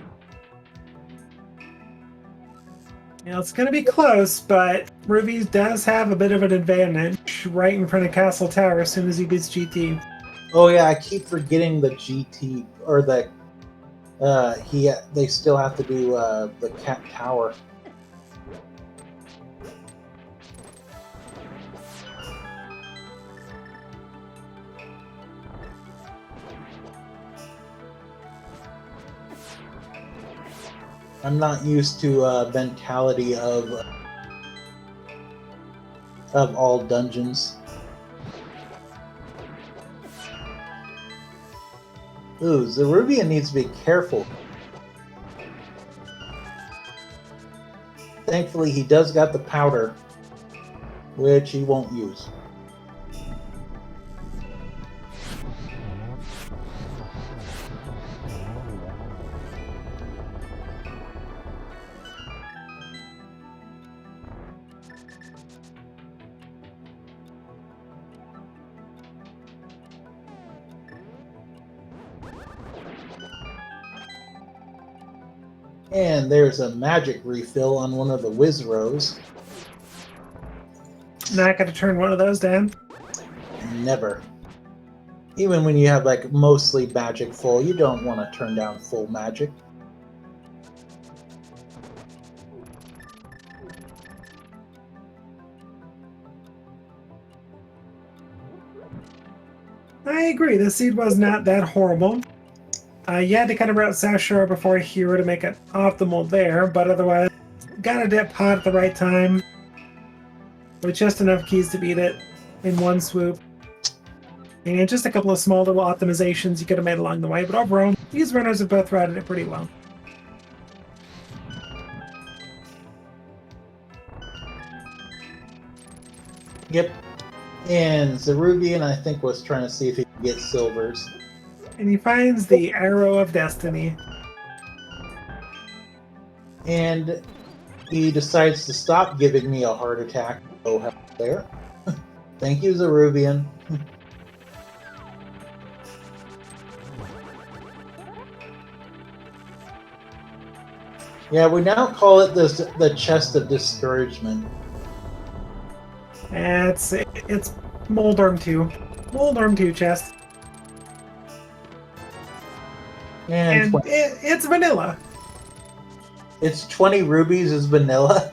You know, it's going to be close, but Ruby does have a bit of an advantage right in front of Castle Tower as soon as he beats GT. Oh yeah, I keep forgetting the GT or the. They still have to do the Cat Tower. I'm not used to mentality of all dungeons. Ooh, Zerubian needs to be careful. Thankfully, he does got the powder, which he won't use. And there's a magic refill on one of the Wizros. Not going to turn one of those down. Never. Even when you have like mostly magic full, you don't want to turn down full magic. I agree. The seed was not that horrible. You had to kind of route South Shore before Hero to make it optimal there, but otherwise, got a dip pot at the right time with just enough keys to beat it in one swoop. And just a couple of small little optimizations you could have made along the way, but overall, these runners have both routed it pretty well. Yep. And Zerubian, I think, was trying to see if he could get silvers. And he finds the Arrow of Destiny. And he decides to stop giving me a heart attack. Oh, there. Thank you, Zerubian. Yeah, we now call it the chest of discouragement. It's Moldorm 2. Moldorm 2 chest. And it's vanilla. It's 20 rubies is vanilla?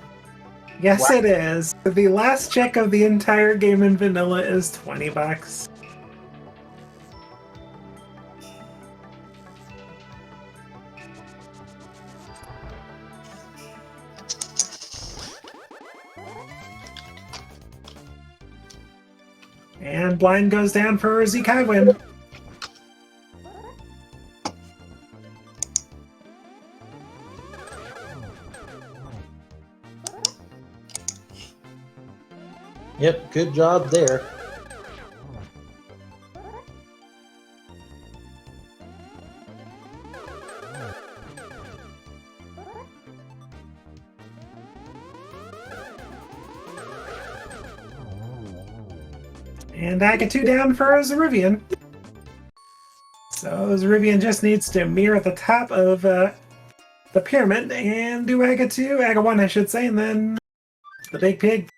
Yes, Wow. It is. The last check of the entire game in vanilla is $20. And blind goes down for Zekai win. Yep, good job there. And I get 2 down for Zerubian. So Zerubian just needs to mirror at the top of the pyramid and do Aga 2, Aga 1 I should say, and then the big pig.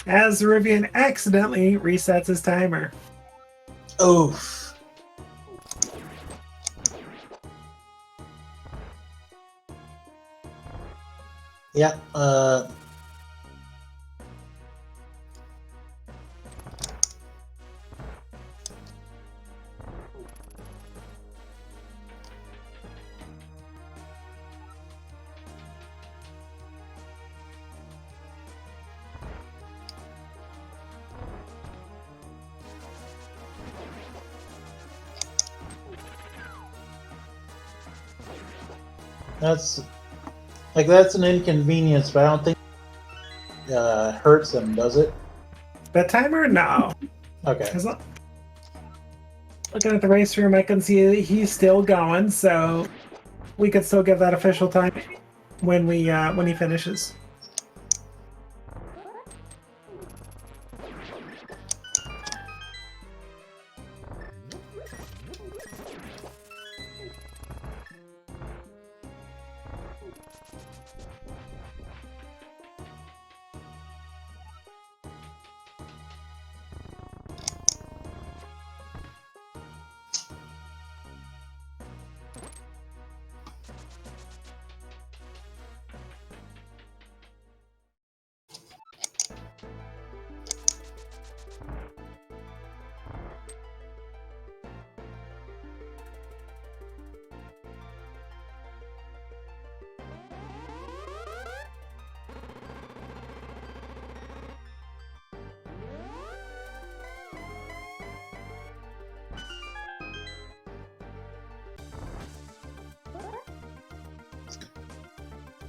As Rivian accidentally resets his timer. Oof. Yeah, that's an inconvenience, but I don't think hurts him, does it? The timer? No. Okay. Looking at the race room, I can see that he's still going, so we could still give that official time when he finishes.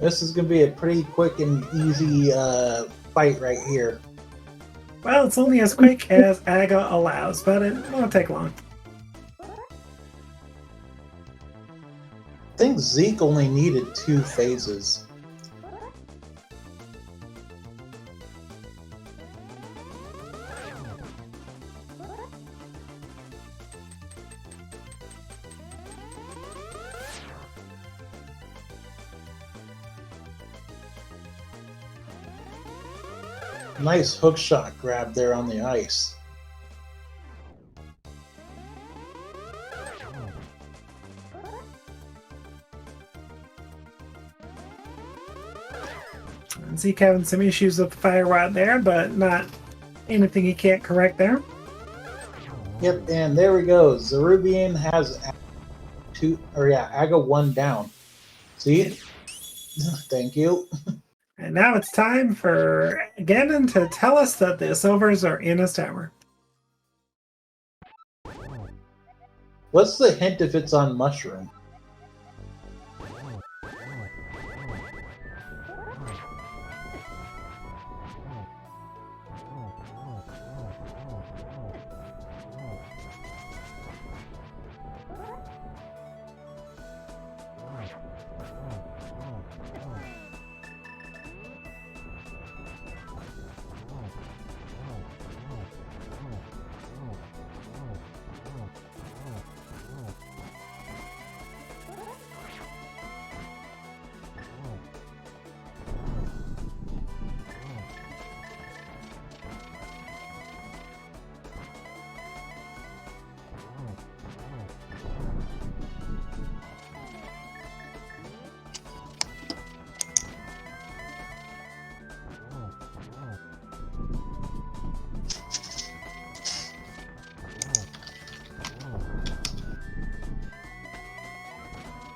This is going to be a pretty quick and easy fight right here. Well, it's only as quick as AGA allows, but it won't take long. I think Zeke only needed 2 phases. Nice hook shot grab there on the ice. Zeke having some issues with the fire rod there, but not anything he can't correct there. Yep, and there we go. Zerubian has AGA 1 down. See? Thank you. And now it's time for Ganon to tell us that the silvers are in his tower. What's the hint if it's on mushroom?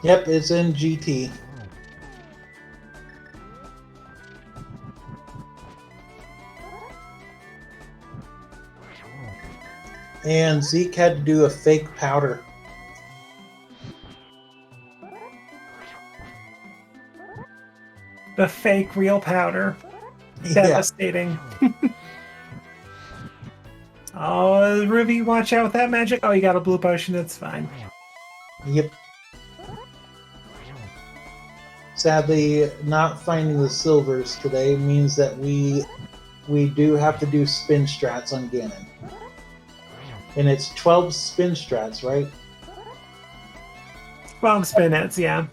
Yep, it's in GT. And Zeke had to do a fake powder. The fake real powder. Yeah. Devastating. Oh, Ruby, watch out with that magic. Oh, you got a blue potion. It's fine. Yep. Sadly, not finding the silvers today means that we do have to do spin strats on Ganon. And it's 12 spin strats, right? 12 spin hits, yeah.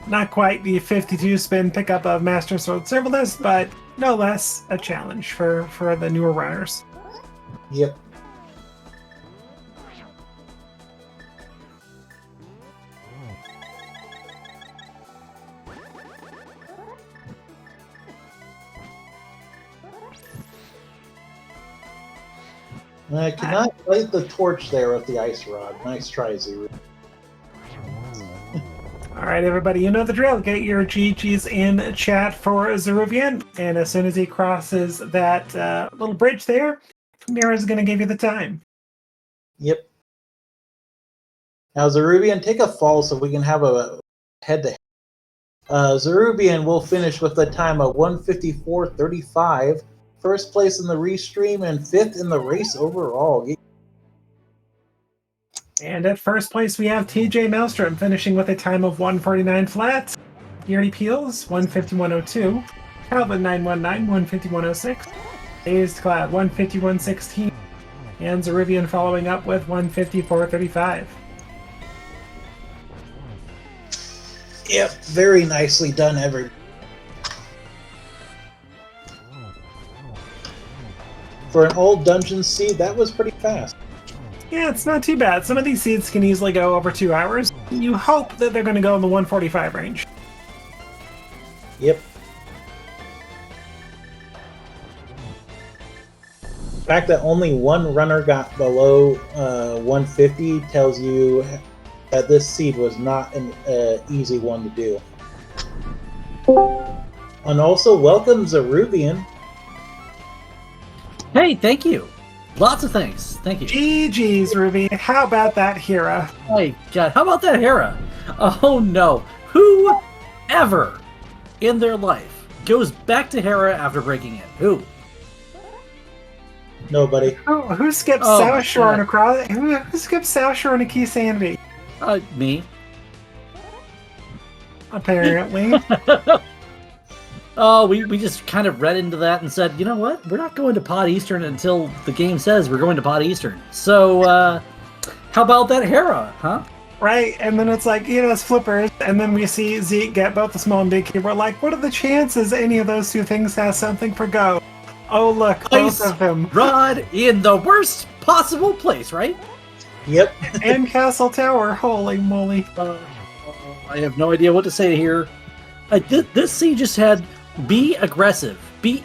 Not quite the 52 spin pickup of Master Sword Serverless, but no less a challenge for the newer runners. Yep. I cannot light the torch there with the ice rod. Nice try, Zero. All right, everybody, you know the drill. Get your GGs in chat for Zeruvian, and as soon as he crosses that little bridge there, Mira's going to give you the time. Yep. Now, Zeruvian, take a fall so we can have a head-to-head. Zeruvian will finish with a time of 1:54.35. First place in the restream and 5th in the race overall. And at first place, we have TJ Maelstrom finishing with a time of 1:49 flat. Gary Peels, 1:51.02. Calvin 919, 1:51.06. Dazed Cloud, 1:51.16. And Zeruvian following up with 1:54.35. Yep, very nicely done, everybody. For an old dungeon seed, that was pretty fast. Yeah, it's not too bad. Some of these seeds can easily go over 2 hours. You hope that they're going to go in the 1:45 range. Yep. The fact that only one runner got below 150 tells you that this seed was not an easy one to do. And also, welcome Zeruvian. Hey, thank you. Lots of thanks. Thank you. GG's, Ruby. How about that, Hera? Hey, God, how about that Hera? Oh no. Who ever in their life goes back to Hera after breaking it? Who? Nobody. Who skips Oh, South my Shore God. and across? Who skips South Shore and a Keysanity? Me. Apparently. Oh, we just kind of read into that and said, you know what? We're not going to Pod Eastern until the game says we're going to Pod Eastern. So, how about that Hera, huh? Right, and then it's like, it's flippers, and then we see Zeke get both the small and big key. We're like, what are the chances any of those two things has something for go? Oh, look, both Ice of them. Rod in the worst possible place, right? Yep. And Castle Tower, holy moly. I have no idea what to say here. This scene just had be aggressive, be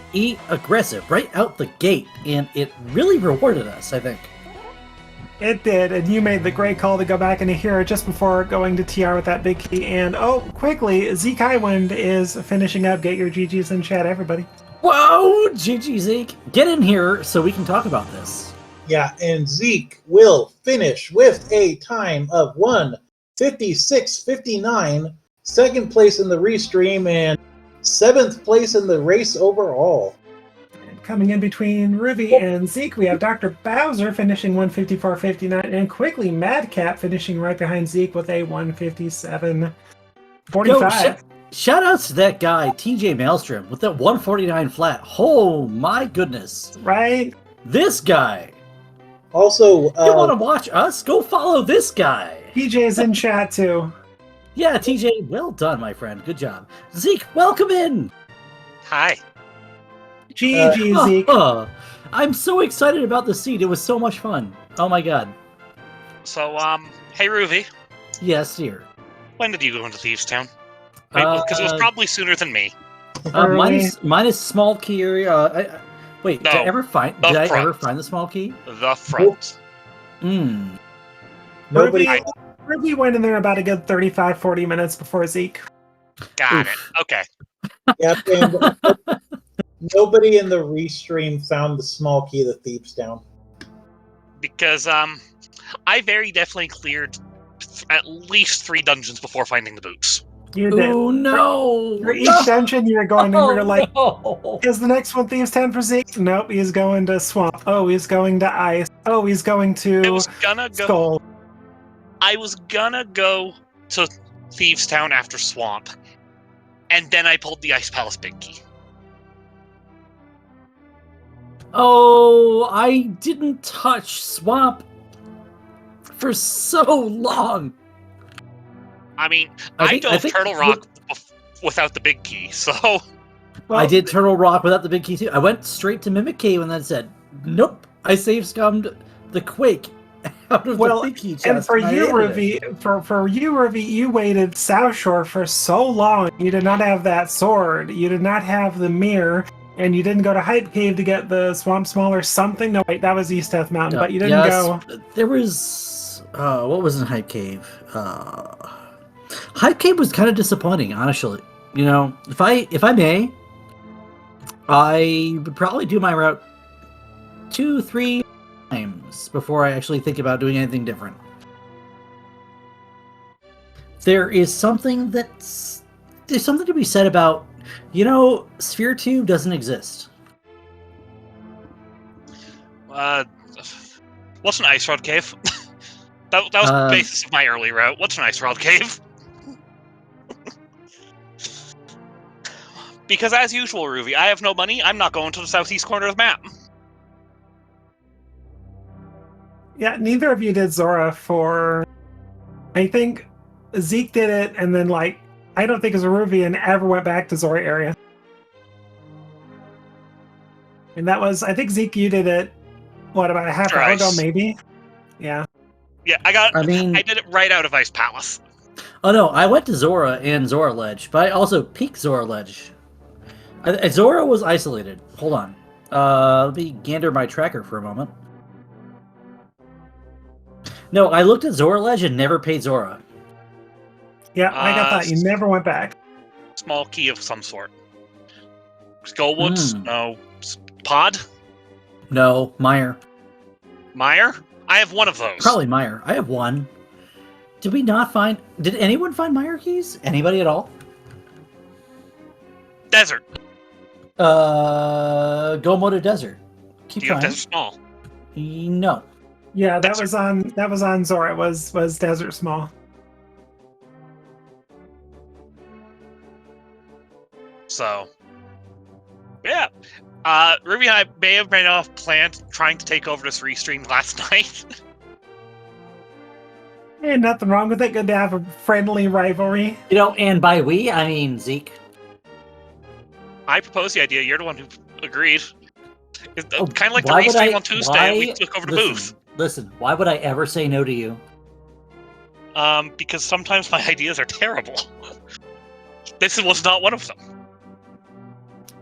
aggressive right out the gate, and it really rewarded us, I think. It did, and you made the great call to go back into Hero just before going to TR with that big key. And quickly, Zeke Highwind is finishing up. Get your GGs in chat, everybody. Whoa, GG Zeke, get in here so we can talk about this. Yeah, and Zeke will finish with a time of 1:56.59, second place in the restream, and 7th place in the race overall. And coming in between Ruby and Zeke, we have Dr. Bowser finishing 1:54.59, and quickly Madcap finishing right behind Zeke with a 1:57.45. Shout outs to that guy, TJ Maelstrom, with that 149 flat. Oh my goodness. Right? This guy. Also, You want to watch us? Go follow this guy. TJ's in chat too. Yeah, TJ, well done, my friend. Good job. Zeke, welcome in. Hi. GG, Zeke. I'm so excited about the seed. It was so much fun. Oh my god. So, hey, Ruby. Yes, dear. When did you go into Thieves Town? Because it was probably sooner than me. Mine is small key area. Wait, No, did I ever find the small key? The front. nobody. Ruby went in there about a good 35-40 minutes before Zeke. Got Oof. it. Okay. Yep, and nobody in the restream found the small key of the Thieves Town. Because, I very definitely cleared at least 3 dungeons before finding the boots. You did. Oh no! For each dungeon you're going in, you're like, no. is the next one Thieves Town for Zeke? Nope, he's going to Swamp. Oh, he's going to Ice. Oh, he's going to Skull. I was gonna go to Thieves Town after Swamp, and then I pulled the Ice Palace Big Key. Oh, I didn't touch Swamp for so long. I mean, I dove think Turtle Rock without the big key, so... Well, I did Turtle Rock without the big key too. I went straight to Mimic Cave and then said, nope, I save scummed the Quake out of the big key chest. And for I you, hated it. Ravi, for you, Ravi, you waited South Shore for so long. You did not have that sword. You did not have the mirror. And you didn't go to Hype Cave to get the Swamp Small or something. No, wait, that was East Death Mountain. No, But you didn't go. There was what was in Hype Cave? Hype Cave was kind of disappointing, honestly. You know, if I may, I would probably do my route 2-3 times before I actually think about doing anything different. There's something to be said about, you know, Sphere Tube doesn't exist. What's an Ice Rod Cave? that was the basis of my early route. What's an Ice Rod Cave? Because as usual, Ruby, I have no money. I'm not going to the southeast corner of the map. Yeah, neither of you did Zora for... I think Zeke did it, and then, like, I don't think Zeruvian ever went back to Zora area. And that was... I think, Zeke, you did it, what, about a half hour ago, maybe? Yeah. Yeah, I did it right out of Ice Palace. Oh no, I went to Zora and Zora Ledge, but I also peaked Zora Ledge. Zora was isolated. Hold on. Let me gander my tracker for a moment. No, I looked at Zora Ledge and never paid Zora. Yeah, I got that. You never went back. Small key of some sort. Skullwoods? No. Pod? No. Meyer. Meyer? I have one of those. Probably Meyer. I have one. Did anyone find Meyer keys? Anybody at all? Desert. Go to Desert. Keep Do you have trying. Desert Small? No. Yeah, that was on Zora. It was Desert Small. So, yeah. Ruby and I may have made off planned trying to take over this restream last night. Hey, nothing wrong with it. Good to have a friendly rivalry. You know, and by we, I mean Zeke. I proposed the idea. You're the one who agreed. It's Oh, kind of like the why would restream I- on Tuesday. why- We took over the booth. Listen, why would I ever say no to you? Because sometimes my ideas are terrible. This was not one of them.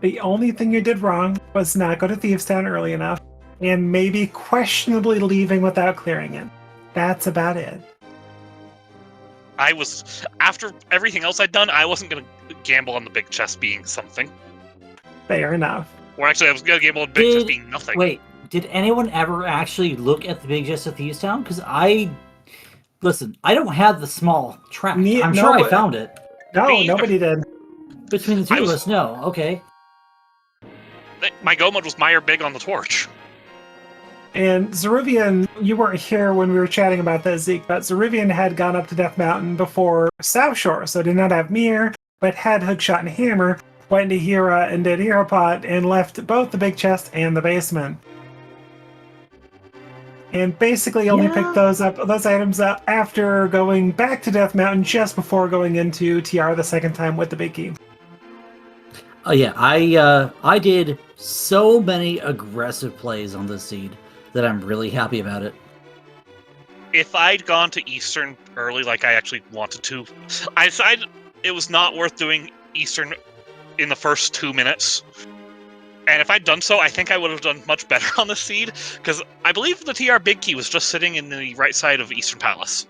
The only thing you did wrong was not go to Thieves Town early enough, and maybe questionably leaving without clearing it. That's about it. After everything else I'd done, I wasn't going to gamble on the big chest being something. Fair enough. Or actually, I was going to gamble on the big chest being nothing. Wait, did anyone ever actually look at the big chest of Thieves Town? Because listen, I don't have the small track. I'm sure I found it. No, Me either. nobody did. Between the two of us, no. Okay. My go mode was Meyer big on the torch. And Zeruvian, you weren't here when we were chatting about that, Zeke, but Zeruvian had gone up to Death Mountain before South Shore, so did not have Mir, but had Hookshot and Hammer, went to Hera and did Hero Pot, and left both the big chest and the basement. And basically only picked those items up after going back to Death Mountain just before going into TR the second time with the big key. Oh yeah, I did so many aggressive plays on this seed that I'm really happy about it. If I'd gone to Eastern early like I actually wanted to, I decided it was not worth doing Eastern in the first 2 minutes. And if I'd done so, I think I would have done much better on the seed, because I believe the TR Big Key was just sitting in the right side of Eastern Palace.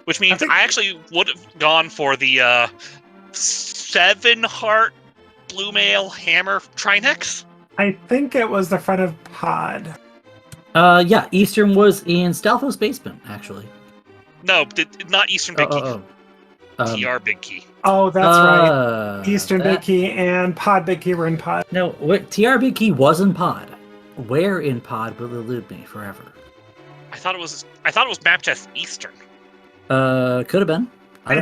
Which means I actually would have gone for the 7-heart Blue Mail Hammer Trinex. I think it was the front of Pod. Yeah, Eastern was in Stalfo's basement, actually. No, not Eastern Big Key. TR Big Key. Oh, that's right. Eastern Big Key and Pod Big Key were in Pod. No, TR Big Key was in Pod. Where in Pod will elude me forever? I thought it was map test Eastern. Could have been. I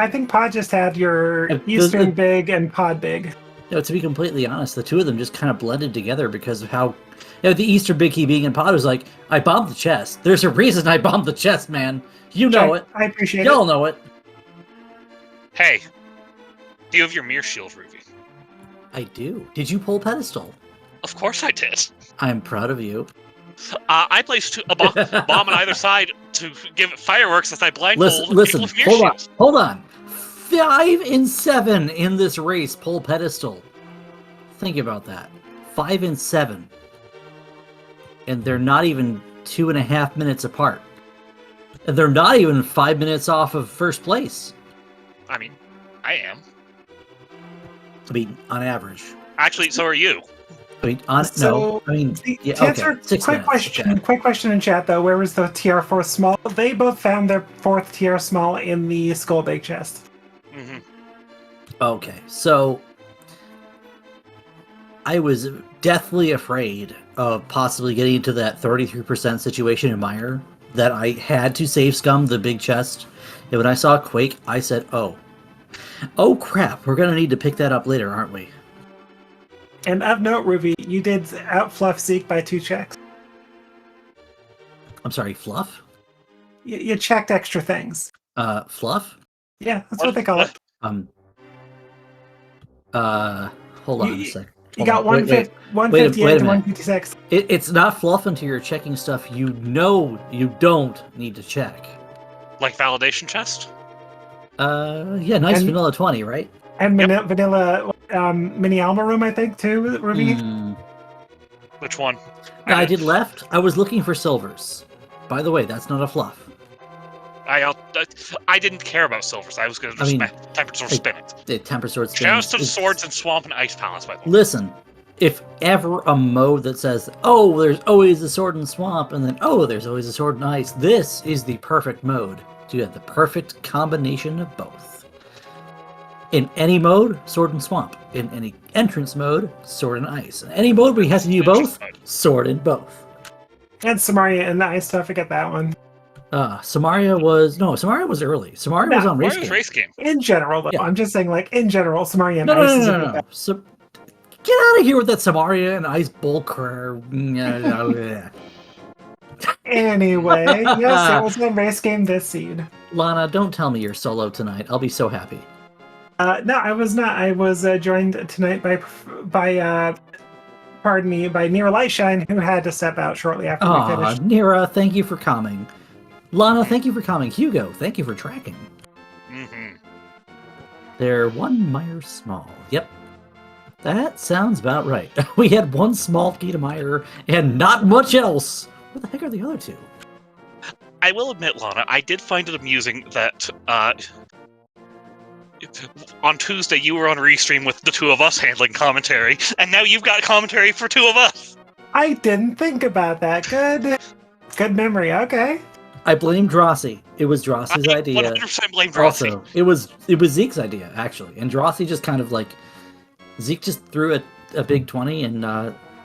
think Pod just had your Eastern Big and Pod Big. To be completely honest, the two of them just kind of blended together because of how the Easter Big Key being in pod was like, I bombed the chest. There's a reason I bombed the chest, man. You know it. I appreciate Y'all it. know it. Hey, do you have your mirror shield, Ruby? I do. Did you pull pedestal? Of course I did. I'm proud of you. I placed a bomb on either side to give it fireworks as I blindfold Listen, people with mirror hold on, shields. hold on. 5 in 7 in this race pull pedestal. Think about that. 5 and 7. And they're not even 2.5 minutes apart. And they're not even 5 minutes off of first place. I mean, I am. I mean, on average. Actually, so are you. I mean, So, yeah, to answer, okay. 6 quick minutes. question. Okay. Quick question in chat though. Where was the TR4 small? They both found their 4th TR small in the skull big chest. Mm-hmm. Okay, so I was deathly afraid of possibly getting into that 33% situation in Mire that I had to save scum the big chest. And when I saw Quake, I said, oh crap, we're going to need to pick that up later, aren't we? And of note, Ruby, you did outfluff Zeke by 2 checks. I'm sorry, Fluff? You checked extra things. Fluff? Yeah, that's what they call it. Hold on a sec. You Hold got on. 158 to wait a minute. 156. It's not fluff until you're checking stuff you know you don't need to check. Like validation chest? Yeah, nice And- vanilla 20, right? And vanilla mini Alma room, I think, too, Ruby. Which one? I did left. I was looking for silvers. By the way, that's not a fluff. I didn't care about silvers. I was going to just temperature spin it. The temper sword spin. Chest of swords and swamp and ice palace, by the way. Listen, if ever a mode that says, oh, there's always a sword and swamp, and then, oh, there's always a sword and ice, this is the perfect mode to have the perfect combination of both. In any mode, sword and swamp. In any entrance mode, sword and ice. In any mode where you have to do both, sword and both. And Samaria and the ice, don't forget that one. Samaria was early. Samaria was on race game. In general, though. Yeah. I'm just saying, like, in general, Samaria and No. ice is a good bet. So, get out of here with that Samaria and ice bull crap. Anyway, yes, it was a race game this seed. Lana, don't tell me you're solo tonight. I'll be so happy. No, I was not. I was joined tonight by Nira Lightshine, who had to step out shortly after we finished. Nira, thank you for coming. Lana, thank you for coming. Hugo, thank you for tracking. Mm-hmm. They're 1 Mire small. Yep. That sounds about right. We had 1 small key to Mire and not much else. What the heck are the other 2? I will admit, Lana, I did find it amusing that on Tuesday you were on Restream with the 2 of us handling commentary, and now you've got commentary for 2 of us. I didn't think about that. Good memory. Okay. I blame Drossi. It was Drossi's idea. 100% blame Drossi. Also, it was Zeke's idea, actually. And Drossi just kind of like... Zeke just threw a big 20 in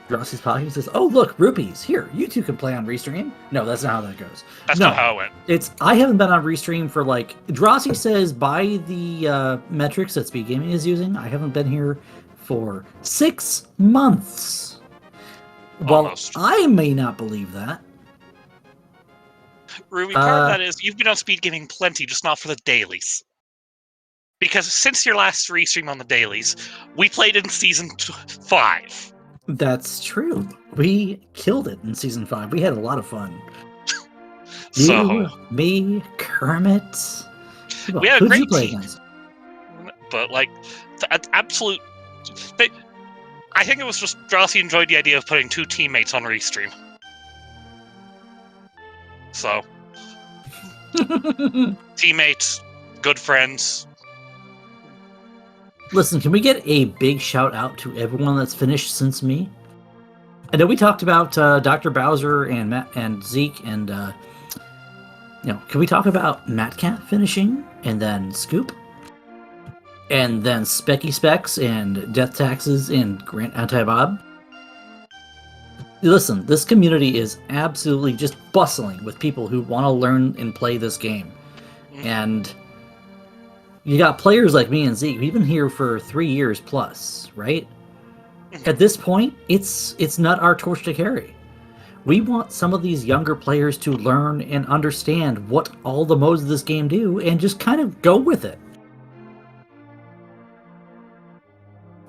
Drossi's pocket. He says, oh, look, rupees. Here, you 2 can play on Restream. No, that's not how that goes. That's not how it went. I haven't been on Restream for like... Drossi says by the metrics that Speed Gaming is using, I haven't been here for 6 months. Almost. Well, I may not believe that. Ruby, part of that is you've been on Speed Gaming plenty, just not for the dailies. Because since your last restream on the dailies, we played in Season 5. That's true. We killed it in Season 5. We had a lot of fun. So, me, Kermit. we had a great play team. Against? But, like, absolute... I think it was just Drossi enjoyed the idea of putting 2 teammates on Restream. So, teammates, good friends. Listen, can we get a big shout out to everyone that's finished since me? I know we talked about Dr. Bowser and Matt and Zeke, and can we talk about Mattcat finishing, and then Scoop, and then Specky Specs and Death Taxes and Grant Anti-Bob? Listen, this community is absolutely just bustling with people who want to learn and play this game. And You got players like me and Zeke. We've been here for 3 years plus, right? At this point, it's not our torch to carry. We want some of these younger players to learn and understand what all the modes of this game do and just kind of go with it.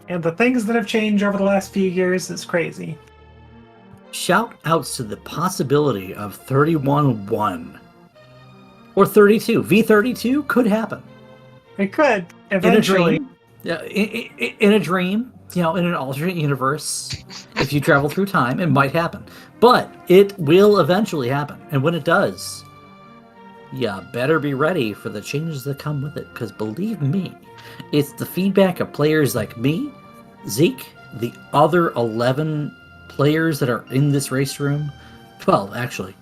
And the things that have changed over the last few years is crazy. Shout outs to the possibility of 31-1 or 32. V32 could happen. It could eventually. In a dream, in an alternate universe, if you travel through time, it might happen. But it will eventually happen. And when it does, you better be ready for the changes that come with it. Because believe me, it's the feedback of players like me, Zeke, the other 11 players that are in this race room. 12, actually.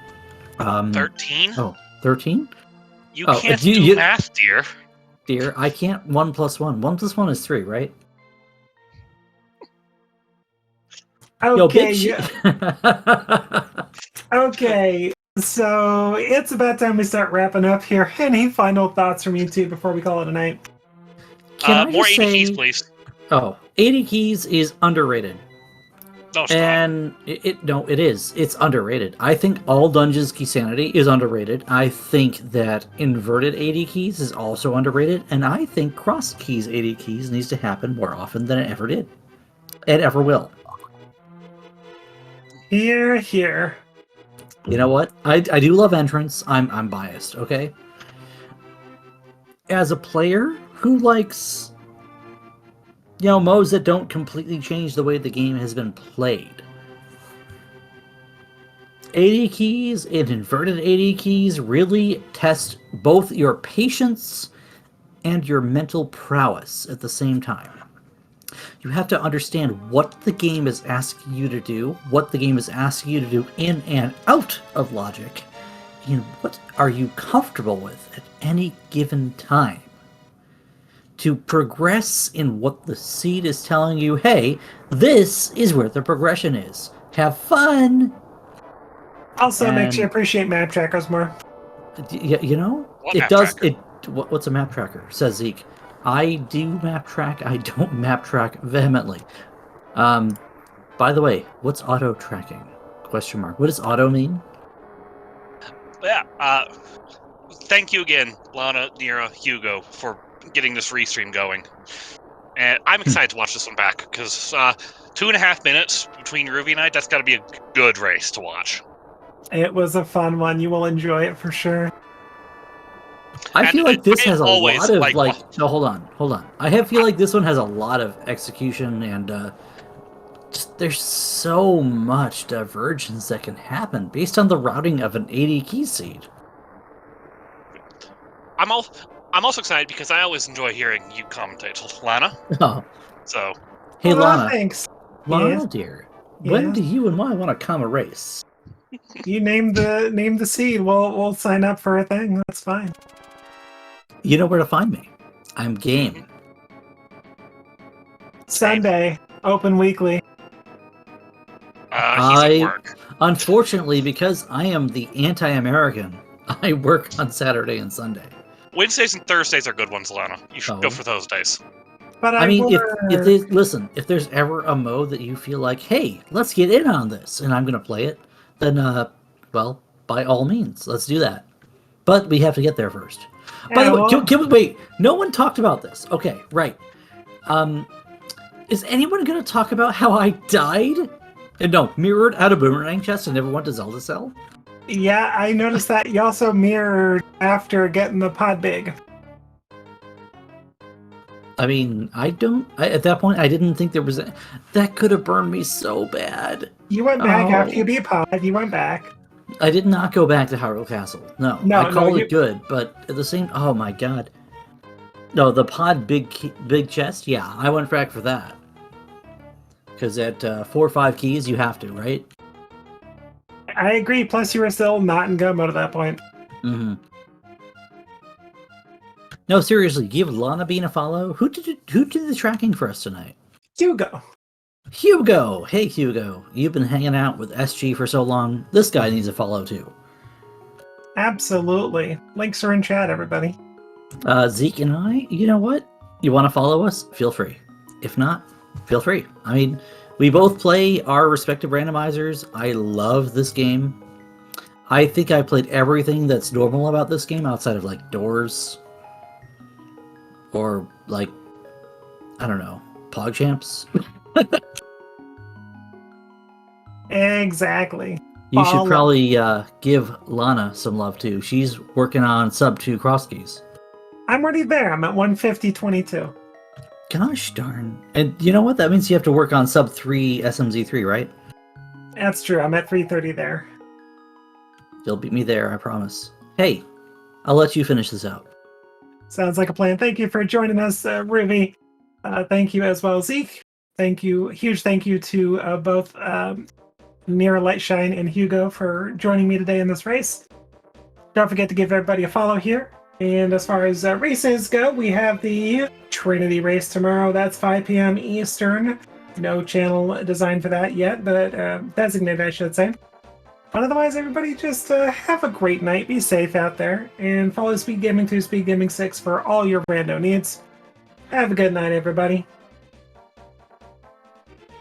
13? Oh, 13? You can't do math, dear. Dear, I can't 1 plus 1. 1 plus 1 is 3, right? Okay, Yo, okay. So it's about time we start wrapping up here. Any final thoughts from you two before we call it a night? More 80 keys, please. Oh, 80 keys is underrated. No, it's and it is. It's underrated. I think all dungeons Keysanity is underrated. I think that inverted 80 keys is also underrated, and I think cross keys 80 keys needs to happen more often than it ever did. It ever will. Here. You know what? I do love entrance. I'm biased, okay? As a player who likes modes that don't completely change the way the game has been played. 80 keys and inverted 80 keys really test both your patience and your mental prowess at the same time. You have to understand what the game is asking you to do, what the game is asking you to do in and out of logic, and what are you comfortable with at any given time. To progress in what the seed is telling you, hey, this is where the progression is. Have fun! Also makes you appreciate map trackers more. What it does. tracker? What's a map tracker? Says Zeke. I do map track. I don't map track vehemently. By the way, what's auto tracking? Question mark. What does auto mean? Yeah. Thank you again, Lana, Nira, Hugo, for getting this restream going. And I'm excited to watch this one back, because 2.5 minutes between Ruby and I, that's got to be a good race to watch. It was a fun one. You will enjoy it for sure. I feel like this has a lot of no, hold on. I feel like this one has a lot of execution and there's so much divergence that can happen based on the routing of an 80 key seed. I'm also excited because I always enjoy hearing you commentate, Lana. Oh. So. Hey, Lana. Thanks. Lana, dear. When do you and I want to come a race? You name the seed. We'll sign up for a thing. That's fine. You know where to find me. I'm game. Sunday, open weekly. He's at work. Unfortunately, because I am the anti-American, I work on Saturday and Sunday. Wednesdays and Thursdays are good ones, Lana. You should go for those days. But I mean, if there's ever a mode that you feel like, hey, let's get in on this, and I'm going to play it, then, well, by all means, let's do that. But we have to get there first. By the way, wait, no one talked about this. Okay, right. Is anyone going to talk about how I died? No, mirrored out of boomerang chest and never went to Zelda Cell? Yeah, I noticed that. You also mirrored after getting the pod big. I mean, at that point, I didn't think there was that could have burned me so bad. You went back after you beat pod. You went back. I did not go back to Hyrule Castle. No, I called it good, but at the same, oh my god. No, the pod big chest, yeah, I went back for that. Because at 4 or 5 keys, you have to, right? I agree, plus you were still not in go mode at that point. Mm-hmm. No, seriously, give Lana Bean a follow. Who did the tracking for us tonight? Hugo. Hey Hugo, you've been hanging out with SG for so long. This guy needs a follow too. Absolutely. Links are in chat, everybody. Zeke and I, you know what? You want to follow us? Feel free. If not, feel free. I mean, we both play our respective randomizers. I love this game. I think I played everything that's normal about this game outside of like doors or like, I don't know, PogChamps. Exactly. You should Follow. probably give Lana some love too. She's working on sub 2 cross keys. I'm already there. I'm at 150.22. Gosh darn. And you know what? That means you have to work on sub 3 SMZ3, right? That's true. I'm at 330 there. You'll beat me there, I promise. Hey, I'll let you finish this out. Sounds like a plan. Thank you for joining us, Ruby. Thank you as well, Zeke. Thank you. Huge thank you to both Mira Lightshine and Hugo for joining me today in this race. Don't forget to give everybody a follow here. And as far as races go, we have the Trinity race tomorrow. That's 5 p.m. Eastern. No channel designed for that yet, but designated, I should say. But otherwise, everybody just have a great night. Be safe out there. And follow Speed Gaming 2, Speed Gaming 6 for all your rando needs. Have a good night, everybody.